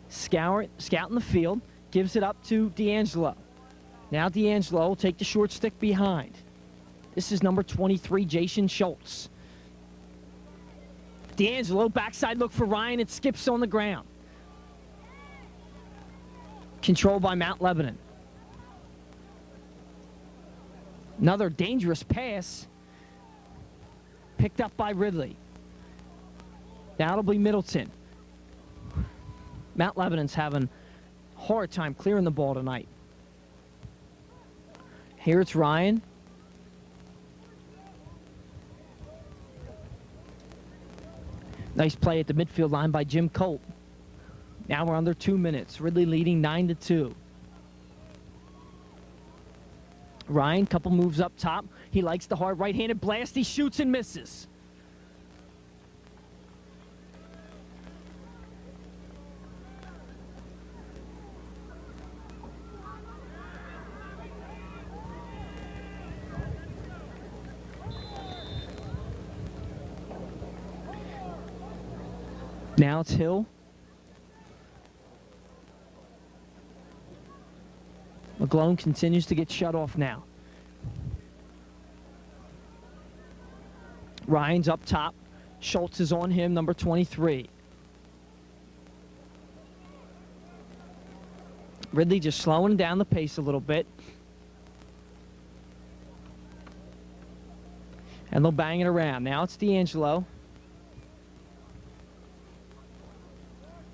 scouting the field, gives it up to D'Angelo. Now D'Angelo will take the short stick behind. This is number 23, Jason Schultz. D'Angelo, backside look for Ryan. It skips on the ground. Controlled by Mt Lebanon. Another dangerous pass. Picked up by Ridley. Now it'll be Middleton. Mt Lebanon's having a hard time clearing the ball tonight. Here it's Ryan. Nice play at the midfield line by Jim Colt. Now we're under 2 minutes. Ridley leading 9-2. Ryan, couple moves up top. He likes the hard right-handed blast. He shoots and misses. Now it's Hill. McGlone continues to get shut off now. Ryan's up top. Schultz is on him, number 23. Ridley just slowing down the pace a little bit. And they'll bang it around. Now it's D'Angelo.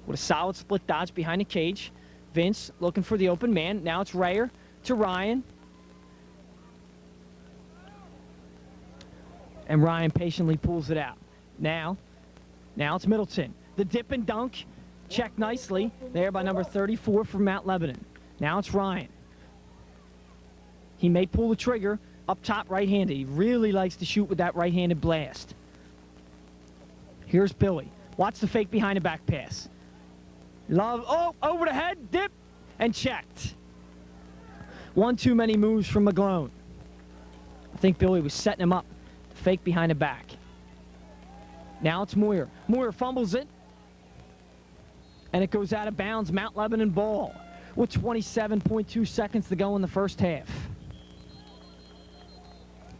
With a solid split dodge behind the cage. Vince looking for the open man. Now it's Rayer to Ryan. And Ryan patiently pulls it out. Now it's Middleton. The dip and dunk. Checked nicely there by number 34 from Mt Lebanon. Now it's Ryan. He may pull the trigger. Up top right-handed. He really likes to shoot with that right-handed blast. Here's Billy. Watch the fake behind the back pass. Over the head, dip, and checked. One too many moves from McGlone. I think Billy was setting him up. Fake behind the back. Now it's Moyer. Moyer fumbles it. And it goes out of bounds. Mt Lebanon ball with 27.2 seconds to go in the first half.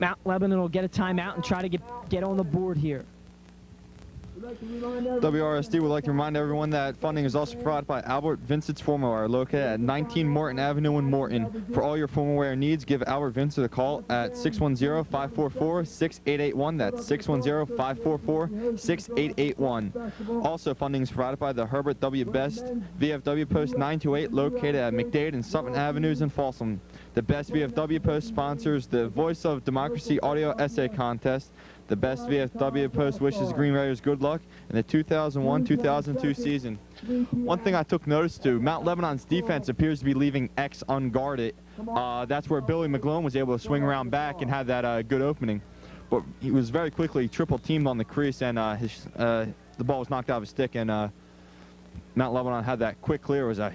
Mt Lebanon will get a timeout and try to get on the board here. WRSD would like to remind everyone that funding is also provided by Albert Vincent's Formal Wear, located at 19 Morton Avenue in Morton. For all your formal wear needs, give Albert Vincent a call at 610-544-6881. That's 610-544-6881. Also, funding is provided by the Herbert W. Best VFW Post 928, located at McDade and Sutton Avenues in Folsom. The Best VFW Post sponsors the Voice of Democracy Audio Essay Contest. The Best VFW Post wishes Green Raiders good luck in the 2001-2002 season. One thing I took notice to, Mt Lebanon's defense appears to be leaving X unguarded. That's where Billy McGlone was able to swing around back and have that good opening. But he was very quickly triple teamed on the crease, and the ball was knocked out of his stick, and Mt Lebanon had that quick clear. It was a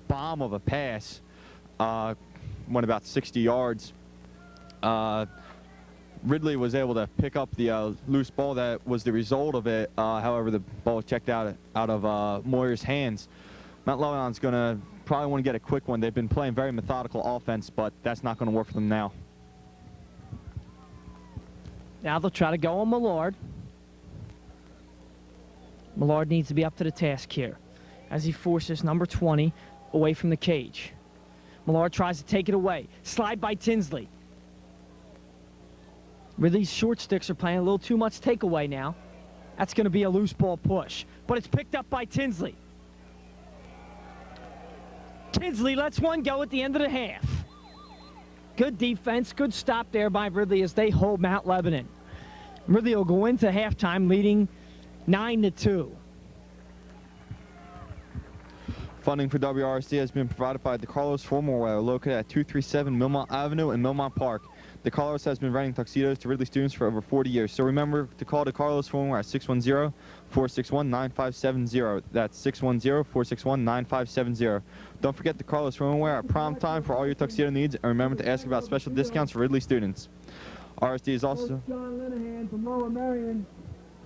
bomb of a pass. Went about 60 yards. Ridley was able to pick up the loose ball that was the result of it. However, the ball was checked out of Moyer's hands. Mt Lebanon's going to probably want to get a quick one. They've been playing very methodical offense, but that's not going to work for them now. Now they'll try to go on Millard. Millard needs to be up to the task here as he forces number 20 away from the cage. Millard tries to take it away. Slide by Tinsley. Ridley's short sticks are playing a little too much takeaway now. That's going to be a loose ball push. But it's picked up by Tinsley. Tinsley lets one go at the end of the half. Good defense, good stop there by Ridley as they hold Mt Lebanon. Ridley will go into halftime leading 9-2. Funding for WRSD has been provided by the Carlos Formal Wear, located at 237 Millmont Avenue in Millmont Park. The Carlos has been renting tuxedos to Ridley students for over 40 years. So remember to call the Carlos Formal Wear at 610-461-9570. That's 610-461-9570. Don't forget the Carlos Formal Wear at prom time for all your tuxedo needs, and remember to ask about special discounts for Ridley students. RSD is also... John Linehan from Lower Merion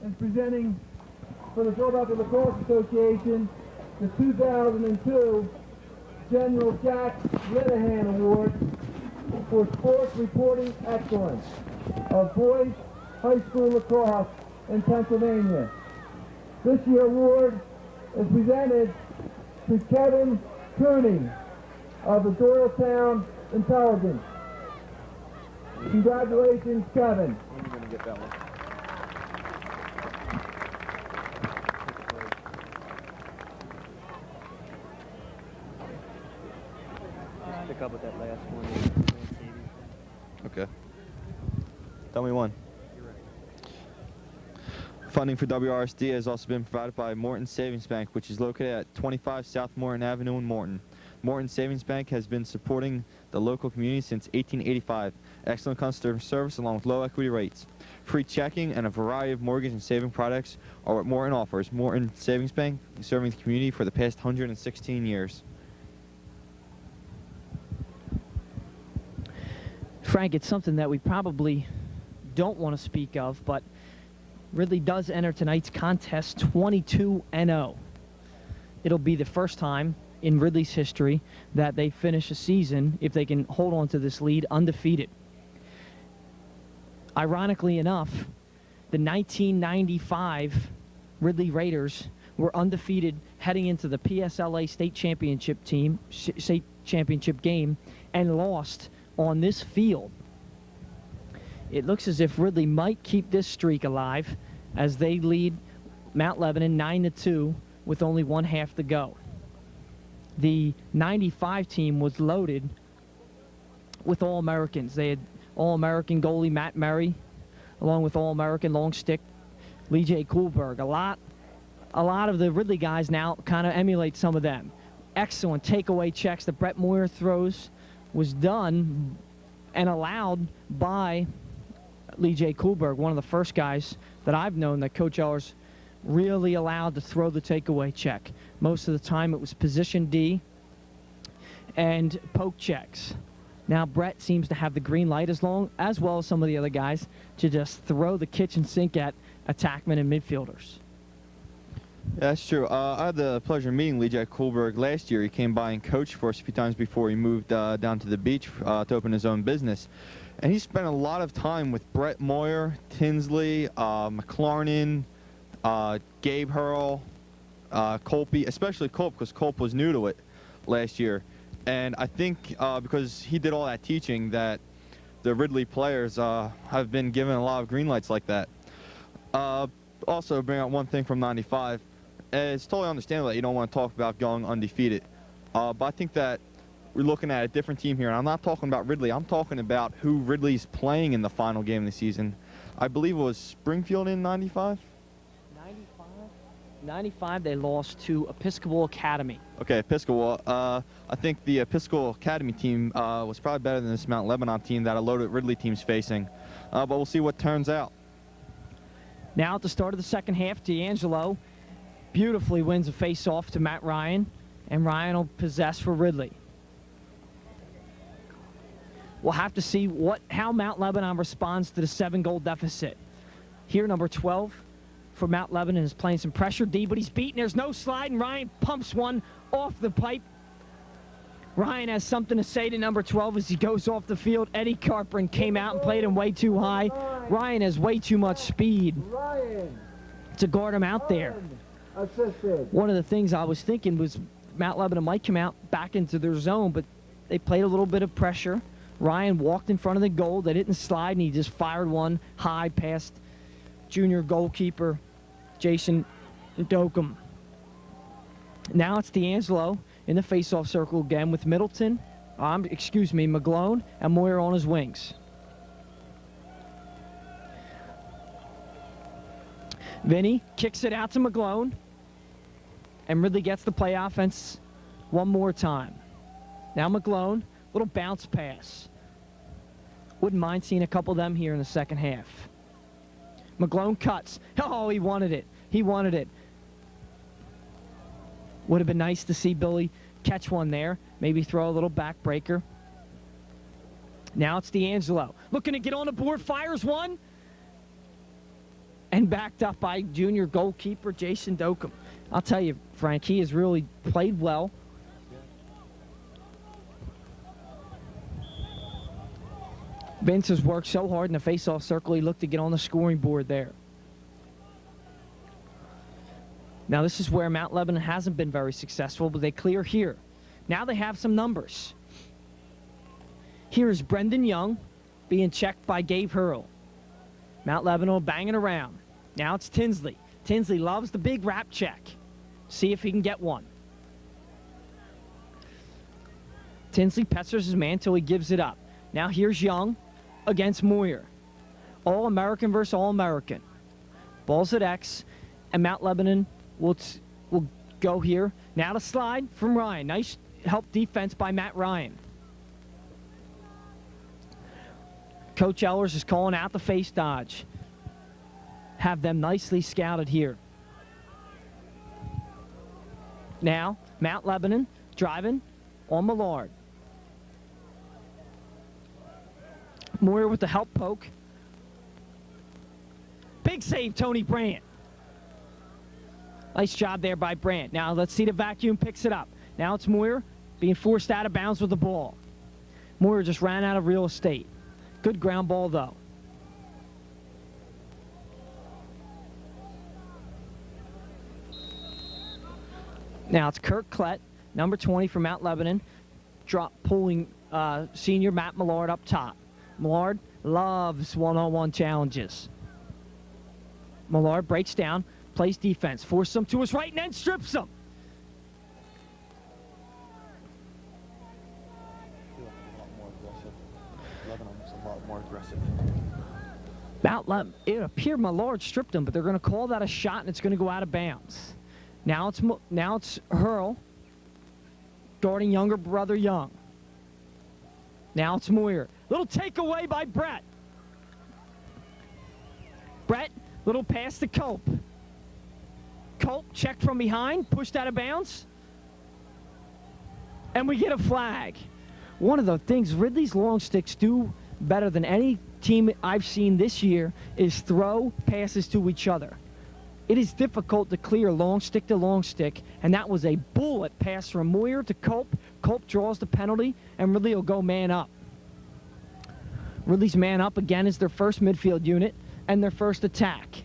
is presenting for the Philadelphia Lacrosse Association the 2002 General Jack Linehan Award for Sports Reporting Excellence of Boys High School Lacrosse in Pennsylvania. This year's award is presented to Kevin Cooney of the Doylestown Intelligence. Congratulations, Kevin. I'm going to get that one. Just pick up with that last one. Okay. Tell me one. You're right. Funding for WRSD has also been provided by Morton Savings Bank, which is located at 25 South Morton Avenue in Morton. Morton Savings Bank has been supporting the local community since 1885. Excellent customer service along with low equity rates. Free checking and a variety of mortgage and saving products are what Morton offers. Morton Savings Bank is serving the community for the past 116 years. Frank, it's something that we probably don't want to speak of, but Ridley does enter tonight's contest 22-0. It'll be the first time in Ridley's history that they finish a season, if they can hold on to this lead, undefeated. Ironically enough, the 1995 Ridley Raiders were undefeated heading into the PSLA state championship game and lost on this field. It looks as if Ridley might keep this streak alive as they lead Mount Lebanon 9-2 with only one half to go. The 95 team was loaded with All-Americans. They had All-American goalie Matt Murray, along with All-American long stick Lee J. Kuhlberg. A lot of the Ridley guys now kind of emulate some of them. Excellent takeaway checks that Brett Moyer throws was done and allowed by Lee J. Kuhlberg, one of the first guys that I've known that Coach Ellers really allowed to throw the takeaway check. Most of the time it was position D and poke checks. Now Brett seems to have the green light as well as some of the other guys to just throw the kitchen sink at attackmen and midfielders. Yeah, that's true. I had the pleasure of meeting Lee J. Kuhlberg last year. He came by and coached for us a few times before he moved down to the beach to open his own business. And he spent a lot of time with Brett Moyer, Tinsley, McLarnin, Gabe Hurl, Colpe, especially Colpe, because Colpe was new to it last year. And I think because he did all that teaching that the Ridley players have been given a lot of green lights like that. Also, bring out one thing from 95. It's totally understandable that you don't want to talk about going undefeated. But I think that we're looking at a different team here. And I'm not talking about Ridley. I'm talking about who Ridley's playing in the final game of the season. I believe it was Springfield in 95? 95, they lost to Episcopal Academy. Okay, Episcopal. I think the Episcopal Academy team was probably better than this Mt Lebanon team that a loaded Ridley team's facing. But we'll see what turns out. Now at the start of the second half, D'Angelo beautifully wins a face-off to Matt Ryan, and Ryan will possess for Ridley. We'll have to see how Mt Lebanon responds to the 7-goal deficit. Here, number 12 for Mt Lebanon is playing some pressure D, but he's beaten. There's no slide, and Ryan pumps one off the pipe. Ryan has something to say to number 12 as he goes off the field. Eddie Carprin came out and played him way too high. Ryan has way too much speed to guard him out there. One of the things I was thinking was Mt Lebanon might come out back into their zone, but they played a little bit of pressure. Ryan walked in front of the goal. They didn't slide, and he just fired one high past junior goalkeeper Jason Dokum. Now it's D'Angelo in the face-off circle again with Middleton, McGlone, and Moyer on his wings. Vinny kicks it out to McGlone, and Ridley gets the play offense one more time. Now McGlone, little bounce pass. Wouldn't mind seeing a couple of them here in the second half. McGlone cuts. Oh, he wanted it. He wanted it. Would have been nice to see Billy catch one there. Maybe throw a little backbreaker. Now it's D'Angelo. Looking to get on the board. Fires one. And backed up by junior goalkeeper Jason Dokum. I'll tell you, Frank, he has really played well. Vince has worked so hard in the face-off circle, he looked to get on the scoring board there. Now this is where Mt Lebanon hasn't been very successful, but they clear here. Now they have some numbers. Here's Brendan Young being checked by Gabe Hurl. Mt Lebanon banging around. Now it's Tinsley. Tinsley loves the big wrap check. See if he can get one. Tinsley pesters his man until he gives it up. Now here's Young against Moyer. All-American versus All-American. Ball's at X, and Mt Lebanon will go here. Now the slide from Ryan. Nice help defense by Matt Ryan. Coach Ellers is calling out the face dodge. Have them nicely scouted here. Now, Mt Lebanon driving on Millard. Moyer with the help poke. Big save, Tony Brandt. Nice job there by Brandt. Now let's see the vacuum picks it up. Now it's Moyer being forced out of bounds with the ball. Moyer just ran out of real estate. Good ground ball, though. Now it's Kirk Klett, number 20 from Mount Lebanon, pulling senior Matt Millard up top. Millard loves one-on-one challenges. Millard breaks down, plays defense, forces him to his right, and then strips him. It appeared Millard stripped him, but they're going to call that a shot, and it's going to go out of bounds. Now it's Hurl guarding younger brother Young. Now it's Moyer. Little takeaway by Brett. Brett, little pass to Cope. Cope checked from behind, pushed out of bounds. And we get a flag. One of the things Ridley's long sticks do better than any team I've seen this year is throw passes to each other. It is difficult to clear long stick to long stick, and that was a bullet pass from Moyer to Cope. Cope draws the penalty, and Ridley will go man up. Ridley's man up again is their first midfield unit and their first attack.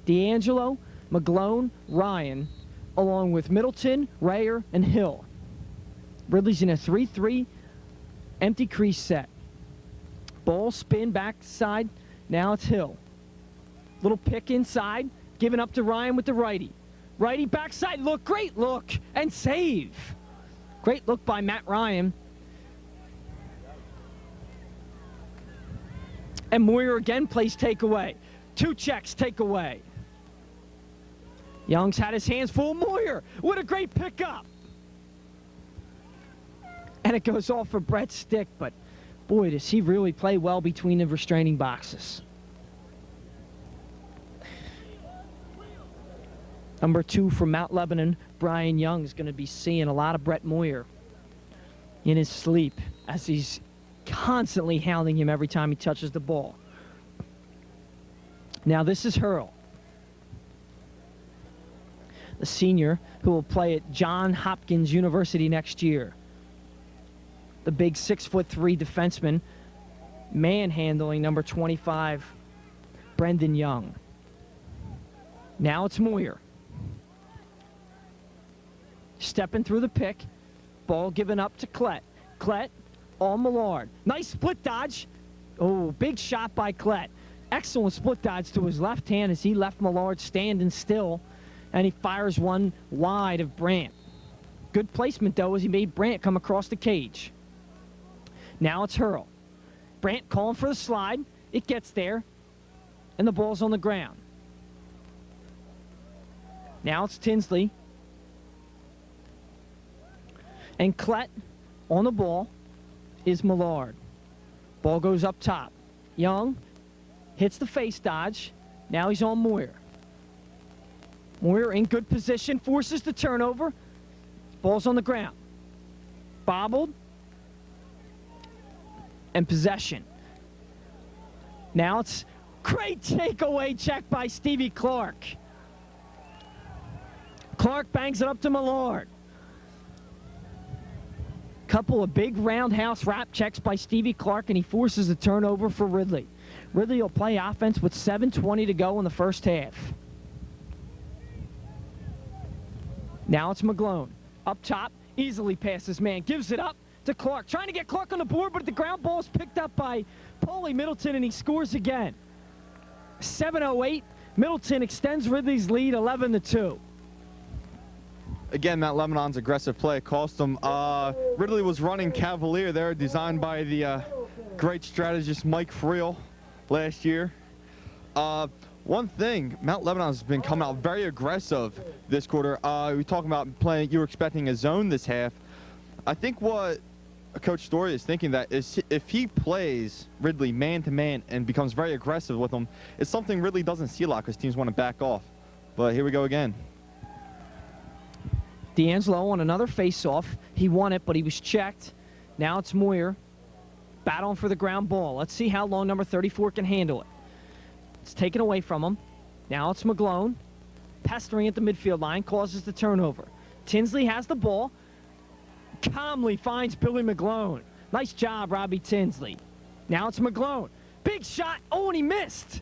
D'Angelo, McGlone, Ryan, along with Middleton, Rayer, and Hill. Ridley's in a 3-3 empty crease set. Ball spin backside. Now it's Hill. Little pick inside. Given up to Ryan with the righty. Righty backside look. Great look. And save. Great look by Matt Ryan. And Moyer again plays takeaway. 2 checks takeaway. Young's had his hands full. Moyer, what a great pickup. And it goes off for Brett's stick, but boy, does he really play well between the restraining boxes. Number 2 from Mount Lebanon, Brian Young, is going to be seeing a lot of Brett Moyer in his sleep as he's constantly hounding him every time he touches the ball. Now this is Hurl, the senior who will play at Johns Hopkins University next year. The big 6'3" defenseman, manhandling number 25, Brendan Young. Now it's Moyer. Stepping through the pick. Ball given up to Klett. Klett on Millard. Nice split dodge. Oh, big shot by Klett. Excellent split dodge to his left hand as he left Millard standing still. And he fires one wide of Brandt. Good placement, though, as he made Brandt come across the cage. Now it's Hurl. Brandt calling for the slide. It gets there. And the ball's on the ground. Now it's Tinsley. And Klett on the ball is Millard. Ball goes up top. Young hits the face dodge. Now he's on Moyer. Moyer in good position, forces the turnover. Ball's on the ground. Bobbled. And possession. Now it's great takeaway check by Stevie Clark. Clark bangs it up to Millard. Couple of big roundhouse wrap checks by Stevie Clark, and he forces the turnover for Ridley. Ridley will play offense with 7:20 to go in the first half. Now it's McGlone. Up top, easily passes man. Gives it up to Clark. Trying to get Clark on the board, but the ground ball is picked up by Paulie Middleton, and he scores again. 7:08. Middleton extends Ridley's lead 11-2. Again, Mount Lebanon's aggressive play cost them. Ridley was running Cavalier there, designed by the great strategist Mike Friel last year. One thing, Mount Lebanon has been coming out very aggressive this quarter. We talking about playing, you were expecting a zone this half. I think what Coach Story is thinking that is if he plays Ridley man-to-man and becomes very aggressive with him, it's something Ridley doesn't see a lot because teams want to back off. But here we go again. D'Angelo on another face-off. He won it, but he was checked. Now it's Moyer battling for the ground ball. Let's see how long number 34 can handle it. It's taken away from him. Now it's McGlone. Pestering at the midfield line, causes the turnover. Tinsley has the ball. Calmly finds Billy McGlone. Nice job, Robbie Tinsley. Now it's McGlone. Big shot. Oh, and he missed.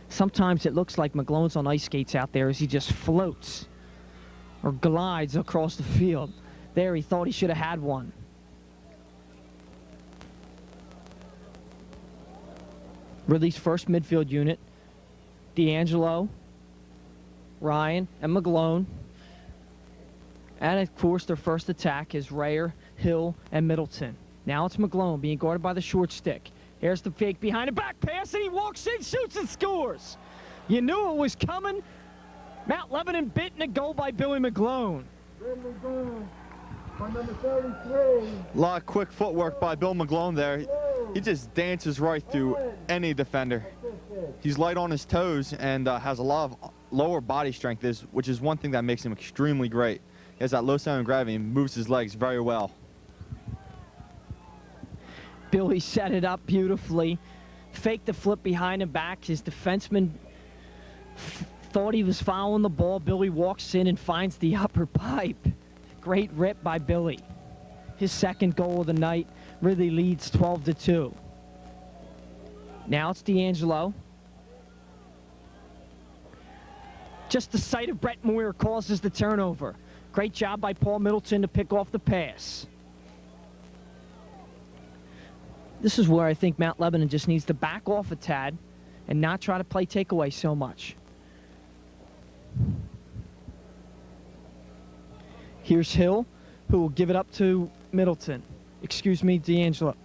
Sometimes it looks like McGlone's on ice skates out there as he just floats or glides across the field. There, he thought he should have had one. Ridley's first midfield unit. D'Angelo, Ryan, and McGlone. And, of course, their first attack is Rayer, Hill, and Middleton. Now it's McGlone being guarded by the short stick. Here's the fake behind a back pass, and he walks in, shoots, and scores. You knew it was coming. Mount Lebanon bitten a goal by Billy McGlone. Ridley Boone by number 33. A lot of quick footwork by Bill McGlone there. He just dances right through any defender. He's light on his toes and has a lot of lower body strength, which is one thing that makes him extremely great. He has that low center of gravity and moves his legs very well. Billy set it up beautifully. Faked the flip behind and back. His defenseman thought he was following the ball. Billy walks in and finds the upper pipe. Great rip by Billy. His second goal of the night. Ridley leads 12-2. Now it's D'Angelo. Just the sight of Brett Moyer causes the turnover. Great job by Paul Middleton to pick off the pass. This is where I think Mount Lebanon just needs to back off a tad and not try to play takeaway so much. Here's Hill, who will give it up to Middleton. Excuse me, D'Angelo.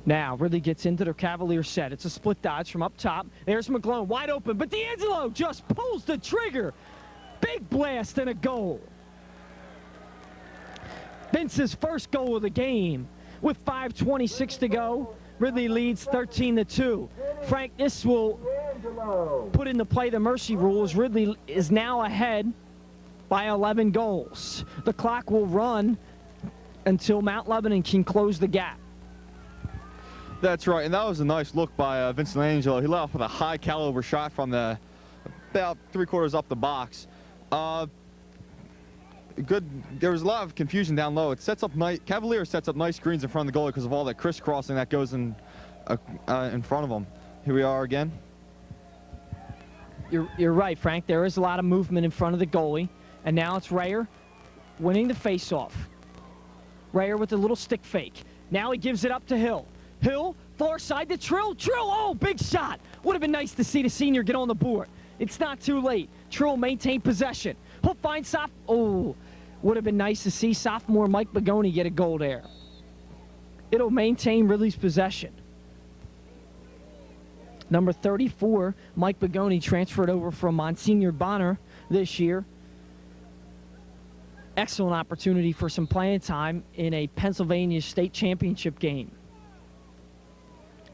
Now, Ridley gets into their Cavalier set. It's a split dodge from up top. There's McGlone, wide open, but D'Angelo just pulls the trigger. Big blast and a goal. Vince's first goal of the game. With 5:26 to go, Ridley leads 13-2. Frank, this will put into play the mercy rules. Ridley is now ahead by 11 goals. The clock will run until Mount Lebanon can close the gap. That's right, and that was a nice look by Vincent Angelo. He let off with a high caliber shot from about 3/4 up the box. There was a lot of confusion down low. It sets up Cavalier sets up nice screens in front of the goalie because of all that crisscrossing that goes in front of them. Here we are again. You're right, Frank. There is a lot of movement in front of the goalie, and now it's Rayer winning the faceoff. Rayer with a little stick fake. Now he gives it up to Hill. Hill, far side to Trill. Trill, oh, big shot. Would have been nice to see the senior get on the board. It's not too late. Trill maintained possession. He'll find would have been nice to see sophomore Mike Bagoni get a goal there. It'll maintain Ridley's possession. Number 34, Mike Bagoni, transferred over from Monsignor Bonner this year. Excellent opportunity for some playing time in a Pennsylvania state championship game.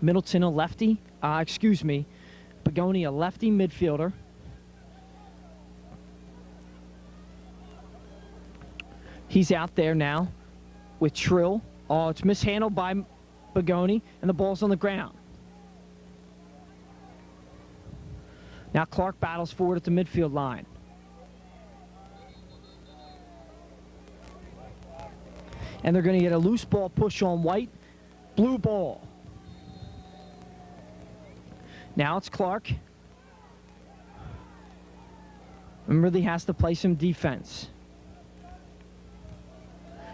Middleton, a lefty. Bagoni, a lefty midfielder. He's out there now with Trill. Oh, it's mishandled by Bagoni, and the ball's on the ground. Now Clark battles forward at the midfield line. And they're going to get a loose ball push on White. Blue ball. Now it's Clark. And Ridley has to play some defense.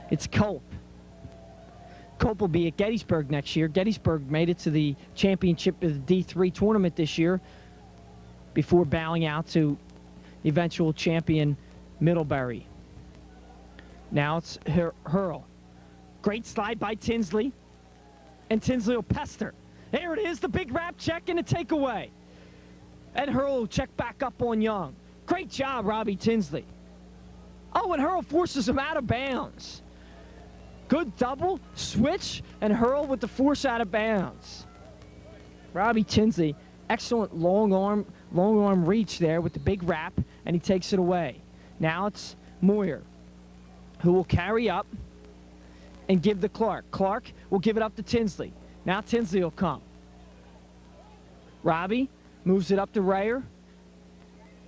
It's Culp. Culp will be at Gettysburg next year. Gettysburg made it to the championship of the D3 tournament this year before bowing out to eventual champion Middlebury. Now it's Hurl. Great slide by Tinsley. And Tinsley will pester. There it is, the big wrap check and a takeaway. And Hurl will check back up on Young. Great job, Robbie Tinsley. Oh, and Hurl forces him out of bounds. Good double, switch, and Hurl with the force out of bounds. Robbie Tinsley, excellent long arm reach there with the big wrap, and he takes it away. Now it's Moyer, who will carry up and give to Clark. Clark will give it up to Tinsley. Now Tinsley will come. Robbie moves it up to Rayer,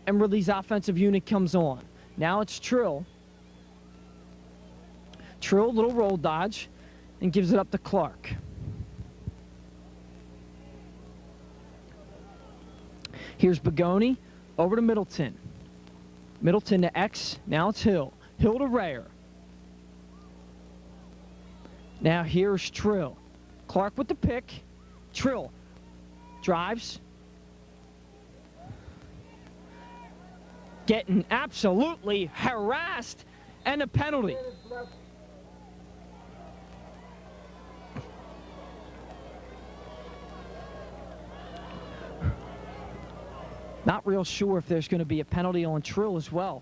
and Ridley's offensive unit comes on. Now it's Trill. Trill, little roll dodge, and gives it up to Clark. Here's Bagoni over to Middleton. Middleton to X. Now it's Hill. Hill to Rayer. Now here's Trill. Clark with the pick. Trill drives. Getting absolutely harassed, and a penalty. Not real sure if there's going to be a penalty on Trill as well.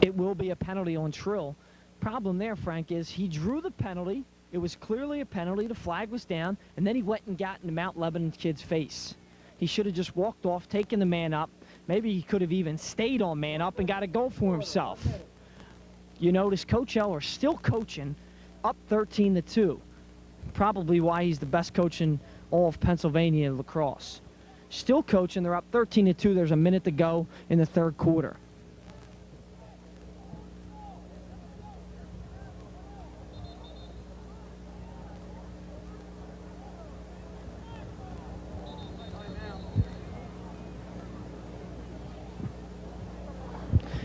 It will be a penalty on Trill. Problem there, Frank, is he drew the penalty. It was clearly a penalty. The flag was down, and then he went and got in the Mt Lebanon kid's face. He should have just walked off, taken the man up. Maybe he could have even stayed on man up and got a goal for himself. You notice Coach Eller still coaching, up 13-2. Probably why he's the best coach in all of Pennsylvania lacrosse. Still coaching. They're up 13-2. There's a minute to go in the third quarter.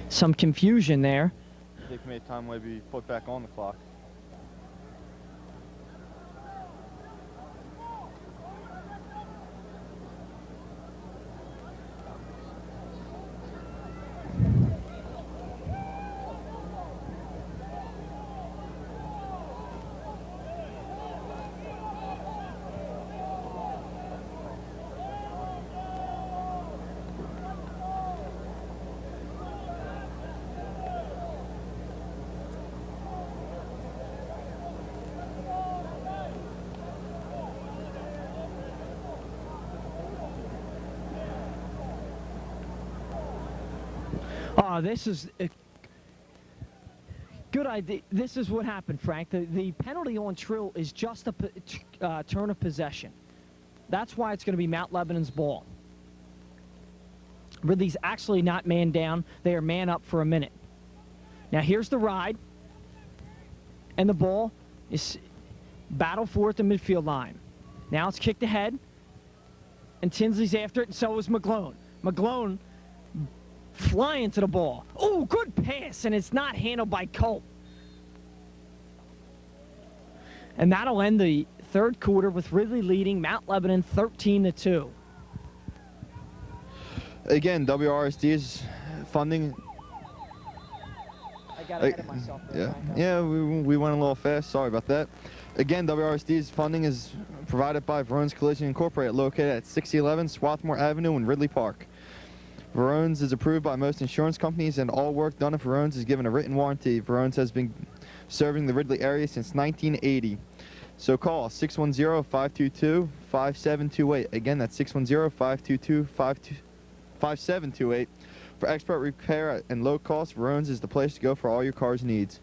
Some confusion there. I think maybe time might be put back on the clock. This is a good idea. This is what happened, Frank. The penalty on Trill is just a turn of possession. That's why it's going to be Mt Lebanon's ball. Ridley's actually not man down. They are man up for a minute. Now here's the ride. And the ball is battle for at the midfield line. Now it's kicked ahead. And Tinsley's after it, and so is McGlone. McGlone flying to the ball. Oh, good pass, and it's not handled by Colt. And that'll end the third quarter with Ridley leading Mt Lebanon 13-2. Again, WRSD's funding. I got ahead of myself there. Yeah, we went a little fast. Sorry about that. Again, WRSD's funding is provided by Verone's Collision Incorporated, located at 6011 Swarthmore Avenue in Ridley Park. Verone's is approved by most insurance companies, and all work done at Verone's is given a written warranty. Verone's has been serving the Ridley area since 1980. So call 610-522-5728. Again, that's 610-522-5728. For expert repair and low cost, Verone's is the place to go for all your car's needs.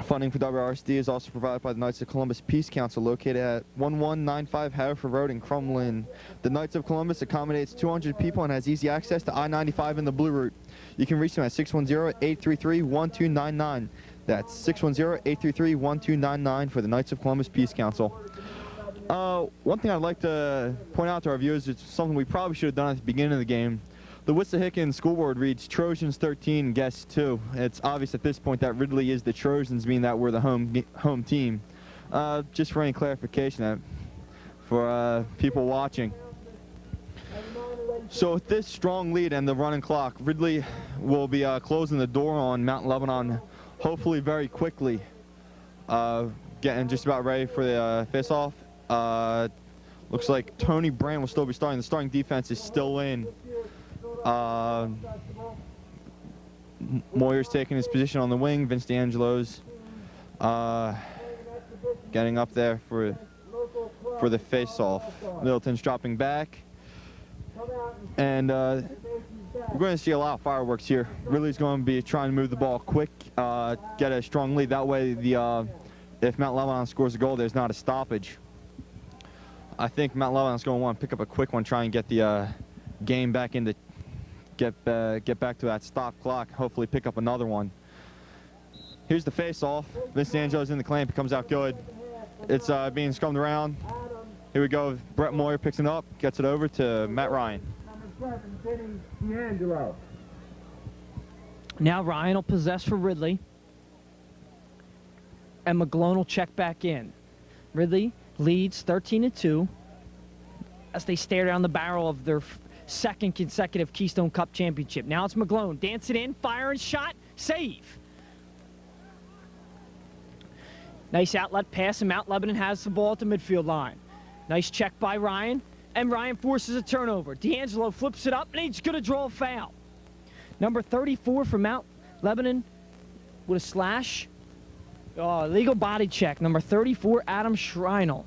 Funding for WRSD is also provided by the Knights of Columbus Peace Council, located at 1195 Haverford Road in Crumlin. The Knights of Columbus accommodates 200 people and has easy access to I-95 and the Blue Route. You can reach them at 610-833-1299. That's 610-833-1299 for the Knights of Columbus Peace Council. One thing I'd like to point out to our viewers is something we probably should have done at the beginning of the game. The Wissahickon School Board reads Trojans 13, guests 2. It's obvious at this point that Ridley is the Trojans, meaning that we're the home team. Just for any clarification for people watching. So with this strong lead and the running clock, Ridley will be closing the door on Mt Lebanon, hopefully very quickly. Getting just about ready for the face-off. Looks like Tony Brand will still be starting. The starting defense is still in. Moyer's taking his position on the wing. Vince D'Angelo's getting up there for the face-off. Middleton's dropping back. And we're going to see a lot of fireworks here. Ridley's going to be trying to move the ball quick, get a strong lead. That way, if Mt Lebanon scores a goal, there's not a stoppage. I think Mt Lebanon's going to want to pick up a quick one, try and get the game back into, get back to that stop clock, hopefully pick up another one. Here's the face-off. Vince D'Angelo's in the clamp. It comes out good. It's being scrummed around. Here we go. Brett Moyer picks it up, gets it over to Matt Ryan. Now Ryan will possess for Ridley. And McGlone will check back in. Ridley leads 13-2 as they stare down the barrel of their second consecutive Keystone Cup championship. Now it's McGlone. Dance it in, firing shot, save. Nice outlet pass, and Mt Lebanon has the ball at the midfield line. Nice check by Ryan, and Ryan forces a turnover. D'Angelo flips it up, and he's going to draw a foul. Number 34 for Mt Lebanon with a slash. Oh, illegal body check. Number 34, Adam Schreinel.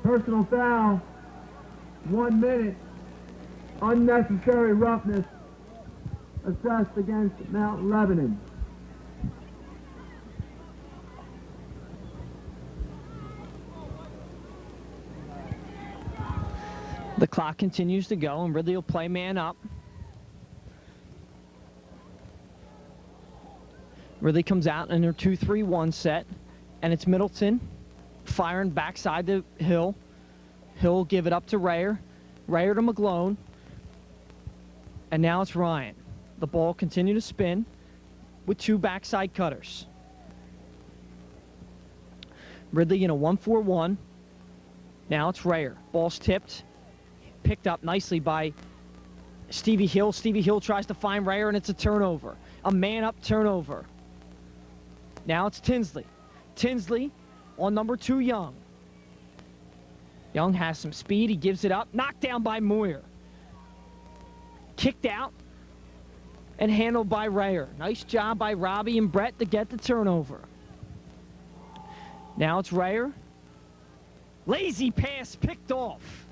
Personal foul, 1 minute, unnecessary roughness assessed against Mt Lebanon. The clock continues to go, and Ridley will play man up. Ridley comes out in their 2-3-1 set, and it's Middleton firing backside to Hill. Hill will give it up to Rayer. Rayer to McGlone. And now it's Ryan. The ball continues to spin with two backside cutters. Ridley in a 1-4-1. Now it's Rayer. Ball's tipped. Picked up nicely by Stevie Hill. Stevie Hill tries to find Rayer, and it's a turnover. A man-up turnover. Now it's Tinsley. Tinsley on number 2, Young. Young has some speed. He gives it up. Knocked down by Moyer. Kicked out and handled by Rayer. Nice job by Robbie and Brett to get the turnover. Now it's Rayer. Lazy pass picked off.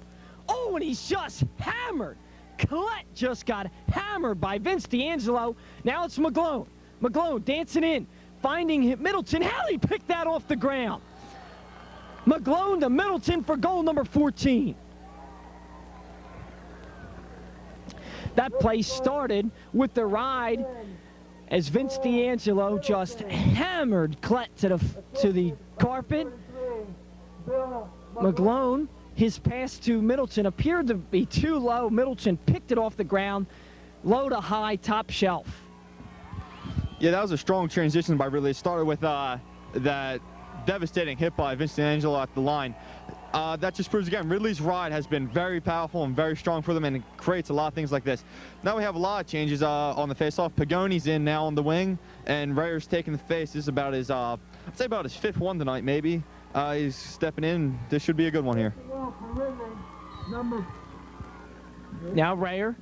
Oh, and he's just hammered. Collette just got hammered by Vince D'Angelo. Now it's McGlone. McGlone dancing in, finding Middleton. How he picked that off the ground? McGlone to Middleton for goal number 14. That play started with the ride as Vince D'Angelo just hammered Collette to the carpet. McGlone, his pass to Middleton appeared to be too low. Middleton picked it off the ground, low to high, top shelf. Yeah, that was a strong transition by Ridley. It started with that devastating hit by Vince D'Angelo at the line. That just proves again, Ridley's ride has been very powerful and very strong for them, and it creates a lot of things like this. Now we have a lot of changes on the face-off. Pagoni's in now on the wing, and Rayer's taking the face. This is about his, I'd say about his 5th one tonight, maybe. He's stepping in. This should be a good one here. Now Rayer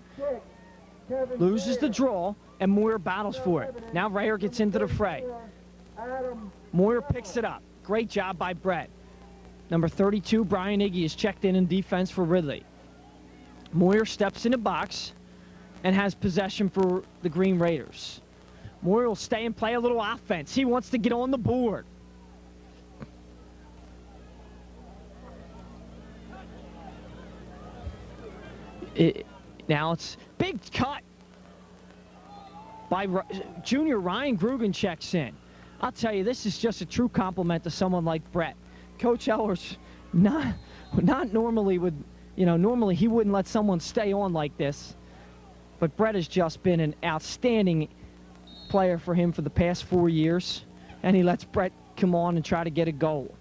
loses the draw, and Moyer battles for it. Now Rayer gets into the fray. Moyer picks it up. Great job by Brett. Number 32, Brian Iggy, is checked in defense for Ridley. Moyer steps in the box and has possession for the Green Raiders. Moyer will stay and play a little offense. He wants to get on the board. Now it's big cut by junior Ryan Grugan checks in. I'll tell you, this is just a true compliment to someone like Brett. Coach Ellers not normally would, normally he wouldn't let someone stay on like this. But Brett has just been an outstanding player for him for the past 4 years. And he lets Brett come on and try to get a goal.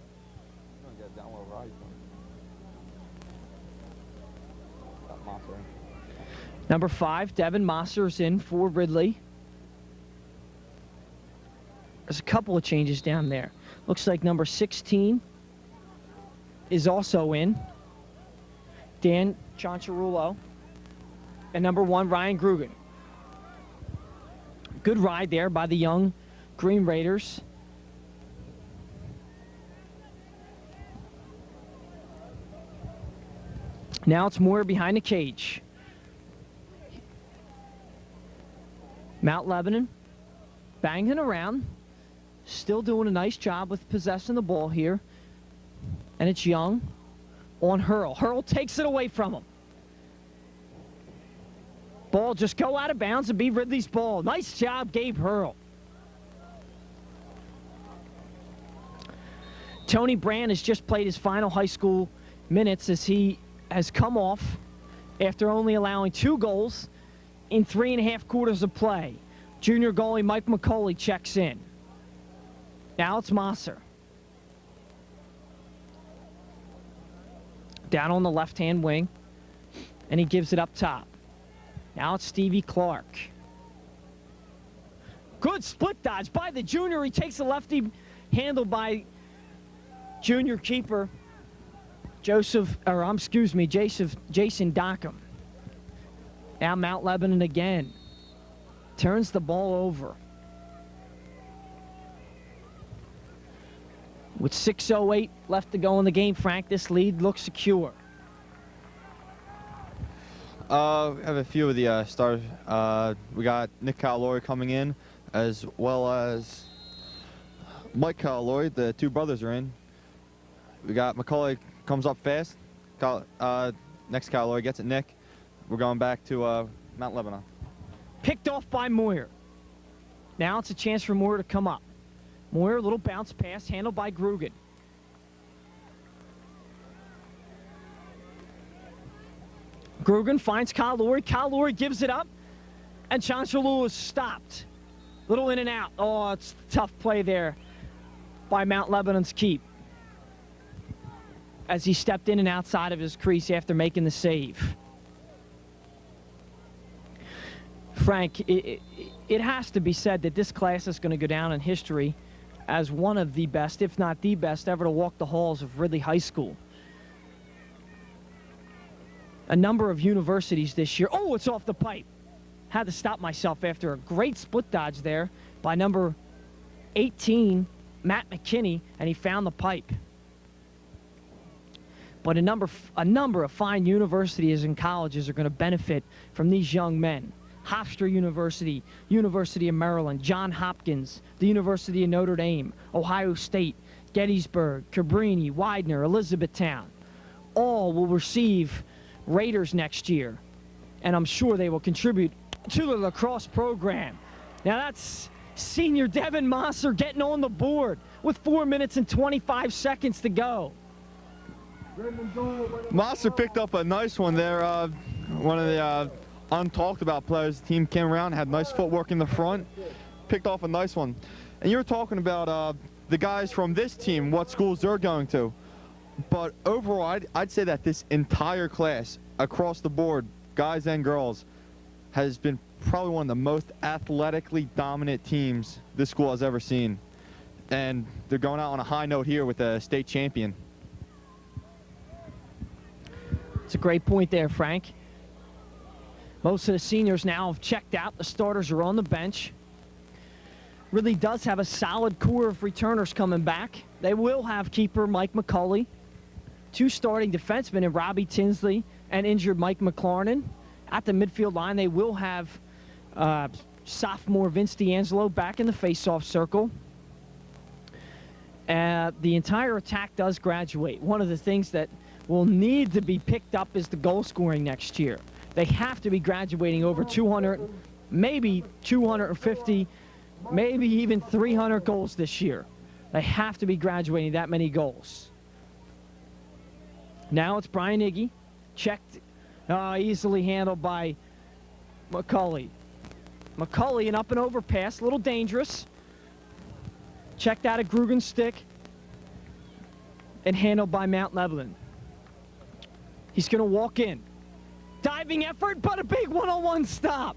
Number 5, Devin Mosser's in for Ridley. There's a couple of changes down there. Looks like number 16 is also in. Dan Chancharulo. And number 1, Ryan Grugan. Good ride there by the young Green Raiders. Now it's Moyer behind the cage. Mt Lebanon banging around. Still doing a nice job with possessing the ball here. And it's Young on Hurl. Hurl takes it away from him. Ball just go out of bounds and be Ridley's ball. Nice job, Gabe Hurl. Tony Brand has just played his final high school minutes as he has come off after only allowing 2 goals in 3.5 quarters of play. Junior goalie Mike McCauley checks in. Now it's Mosser. Down on the left-hand wing, and he gives it up top. Now it's Stevie Clark. Good split dodge by the junior. He takes a lefty handle by junior keeper Jason Dockham. Now Mt Lebanon again. Turns the ball over. With 6:08 left to go in the game, Frank, this lead looks secure. We have a few of the stars. We got Nick Calloy coming in, as well as Mike Calloy. The 2 brothers are in. We got McCauley comes up fast. Next Calloy gets it, Nick. We're going back to Mt Lebanon. Picked off by Moyer. Now it's a chance for Moyer to come up. Moyer, a little bounce pass, handled by Grugan. Grugan finds Kyle Laurie. Kyle Laurie gives it up, and Chanchalu is stopped. Little in and out. Oh, it's a tough play there by Mt Lebanon's keep as he stepped in and outside of his crease after making the save. Frank, it has to be said that this class is going to go down in history as one of the best, if not the best, ever to walk the halls of Ridley High School. A number of universities this year. Oh, it's off the pipe. Had to stop myself after a great split dodge there by number 18, Matt McKinney, and he found the pipe. But a number of fine universities and colleges are going to benefit from these young men. Hofstra University, University of Maryland, Johns Hopkins, the University of Notre Dame, Ohio State, Gettysburg, Cabrini, Widener, Elizabethtown. All will receive Raiders next year, and I'm sure they will contribute to the lacrosse program. Now that's senior Devin Mosser getting on the board with 4 minutes and 25 seconds to go. Mosser picked up a nice one there. One of the untalked about players. The team came around, had nice footwork in the front, picked off a nice one. And you were talking about the guys from this team, what schools they're going to. But overall, I'd say that this entire class, across the board, guys and girls, has been probably one of the most athletically dominant teams this school has ever seen. And they're going out on a high note here with a state champion. It's a great point there, Frank. Most of the seniors now have checked out. The starters are on the bench. Really does have a solid core of returners coming back. They will have keeper Mike McCauley, 2 starting defensemen in Robbie Tinsley and injured Mike McLarnon. At the midfield line, they will have sophomore Vince D'Angelo back in the face-off circle. The entire attack does graduate. One of the things that will need to be picked up is the goal scoring next year. They have to be graduating over 200, maybe 250, maybe even 300 goals this year. They have to be graduating that many goals. Now it's Brian Iggy. Checked, easily handled by McCauley. McCauley, an up and over pass, a little dangerous. Checked out a Grugan stick and handled by Mt Lebanon. He's going to walk in. Diving effort, but a big one-on-one stop.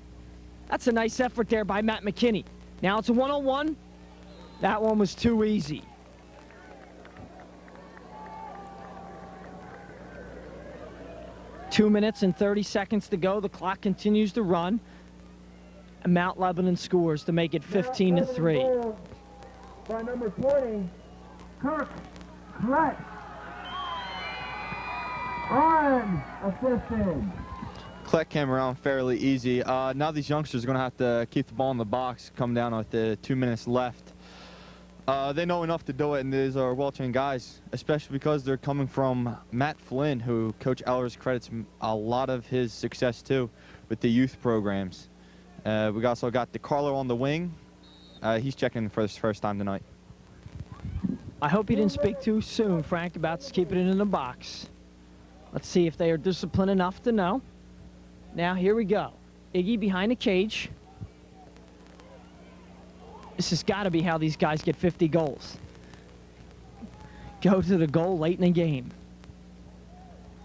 That's a nice effort there by Matt McKinney. Now it's a one-on-one. That one was too easy. Two minutes and 30 seconds to go. The clock continues to run. And Mount Lebanon scores to make it 15-3. By number 20, Kirk Klett. Unassisted. Klett came around fairly easy. Now these youngsters are going to have to keep the ball in the box, come down with the 2 minutes left. They know enough to do it, and these are well-trained guys, especially because they're coming from Matt Flynn, who Coach Ellers credits a lot of his success, too, with the youth programs. We also got DeCarlo on the wing. He's checking for his first time tonight. I hope you didn't speak too soon, Frank, about keeping it in the box. Let's see if they are disciplined enough to know. Now, here we go. Iggy behind the cage. This has got to be how these guys get 50 goals. Go to the goal late in the game.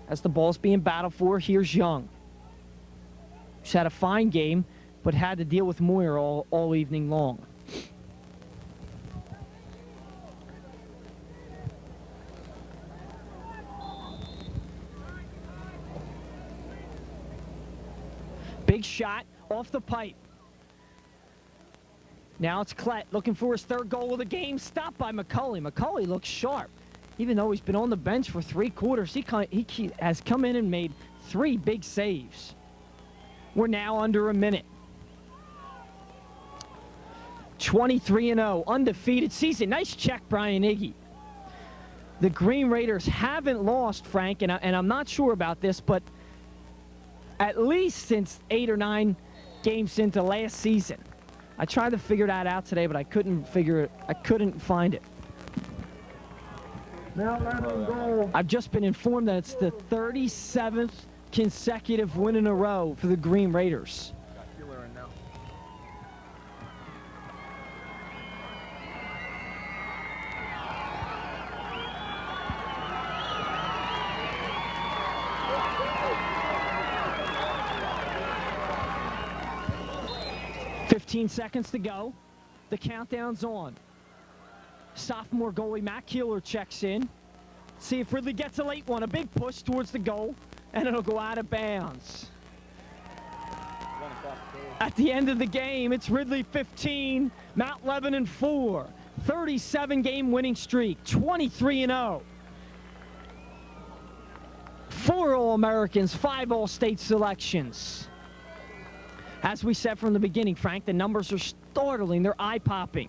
As the ball's being battled for, here's Young. He's had a fine game, but had to deal with Moyer all evening long. Big shot off the pipe. Now it's Klett looking for his third goal of the game. Stopped by McCulley. McCulley looks sharp. Even though he's been on the bench for 3 quarters, he has come in and made 3 big saves. We're now under a minute. 23-0, undefeated season. Nice check, Brian Iggy. The Green Raiders haven't lost, Frank, and I'm not sure about this, but at least since 8 or 9 games into last season. I tried to figure that out today, but I couldn't find it. I've just been informed that it's the 37th consecutive win in a row for the Green Raiders. 15 seconds to go. The countdown's on. Sophomore goalie Matt Keeler checks in. See if Ridley gets a late one. A big push towards the goal, and it'll go out of bounds. At the end of the game, it's Ridley 15, Mount Lebanon 4. 37-game winning streak, 23-0. 4 All-Americans, 5 All-State selections. As we said from the beginning, Frank, the numbers are startling. They're eye-popping.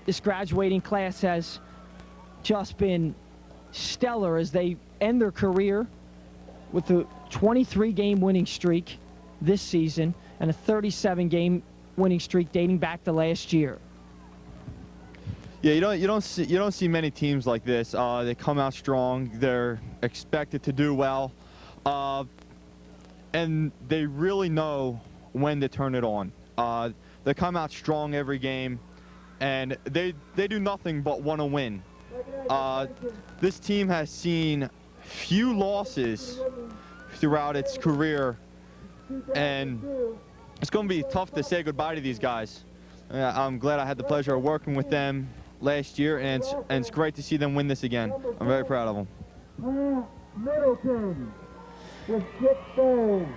This graduating class has just been stellar as they end their career with a 23-game winning streak this season and a 37-game winning streak dating back to last year. Yeah, you don't see many teams like this. They come out strong. They're expected to do well, and they really know when to turn it on. They come out strong every game, and they do nothing but want to win. This team has seen few losses throughout its career, and it's going to be tough to say goodbye to these guys. I'm glad I had the pleasure of working with them last year, and it's great to see them win this again. I'm very proud of them. Middleton with 6 goals.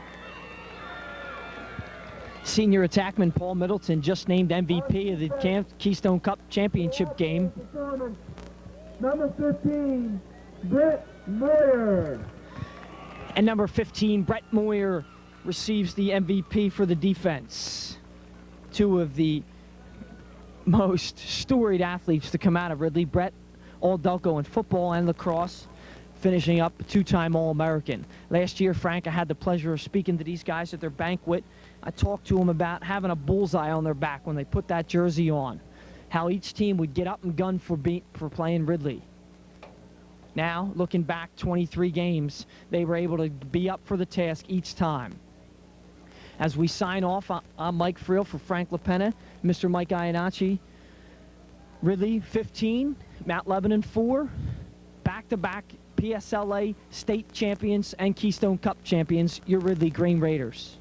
Senior attackman Paul Middleton just named MVP of the Keystone Cup Championship game. Number 15, Brett Moyer. And number 15, Brett Moyer, receives the MVP for the defense. 2 of the most storied athletes to come out of Ridley. Brett, All-Delco in football and lacrosse, finishing up a 2-time All-American. Last year, Frank, I had the pleasure of speaking to these guys at their banquet. I talked to them about having a bullseye on their back when they put that jersey on, how each team would get up and gun for playing Ridley. Now, looking back 23 games, they were able to be up for the task each time. As we sign off, I'm Mike Friel for Frank LaPenna, Mr. Mike Iannacci. Ridley 15, Mount Lebanon 4, back-to-back PSLA state champions and Keystone Cup champions, your Ridley Green Raiders.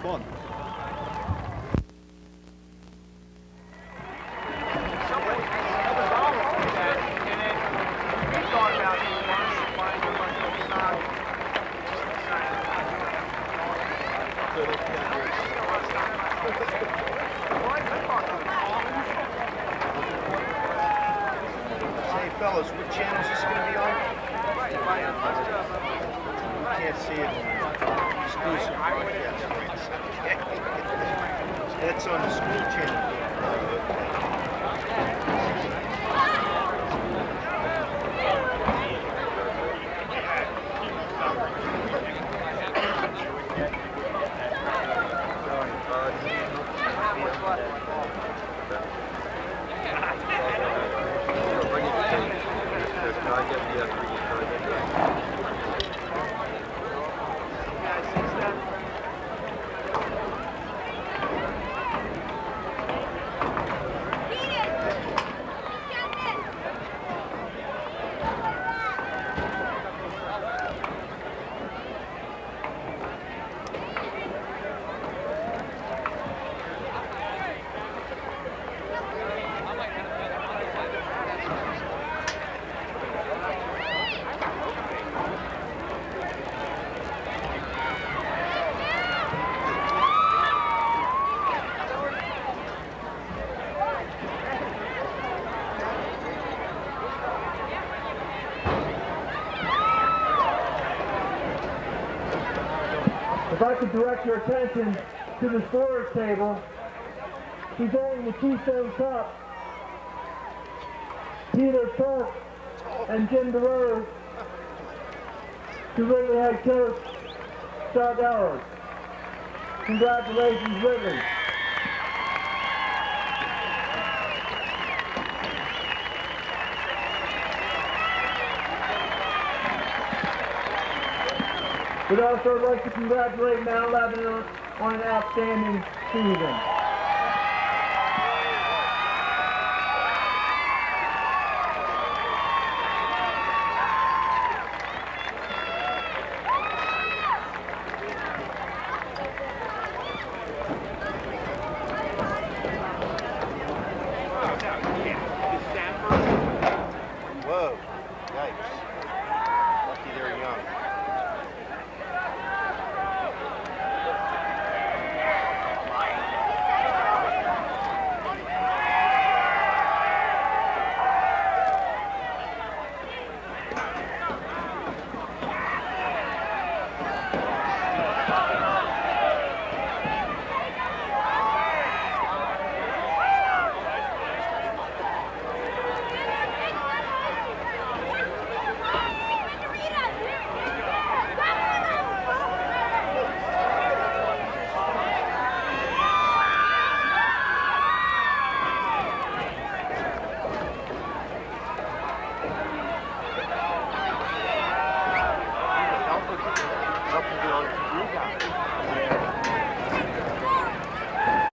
Fun. Hey fellas, what channel is this going to be on? You can't see it. Exclusive broadcast rights. That's on the school channel. If I could direct your attention to the scorer's table, presenting the Keystone Cup, Peter Turk and Jim DeRose, to Ridley head coach Doug Ellers. Congratulations, Ridley. We'd also like to congratulate Mount Lebanon on an outstanding season.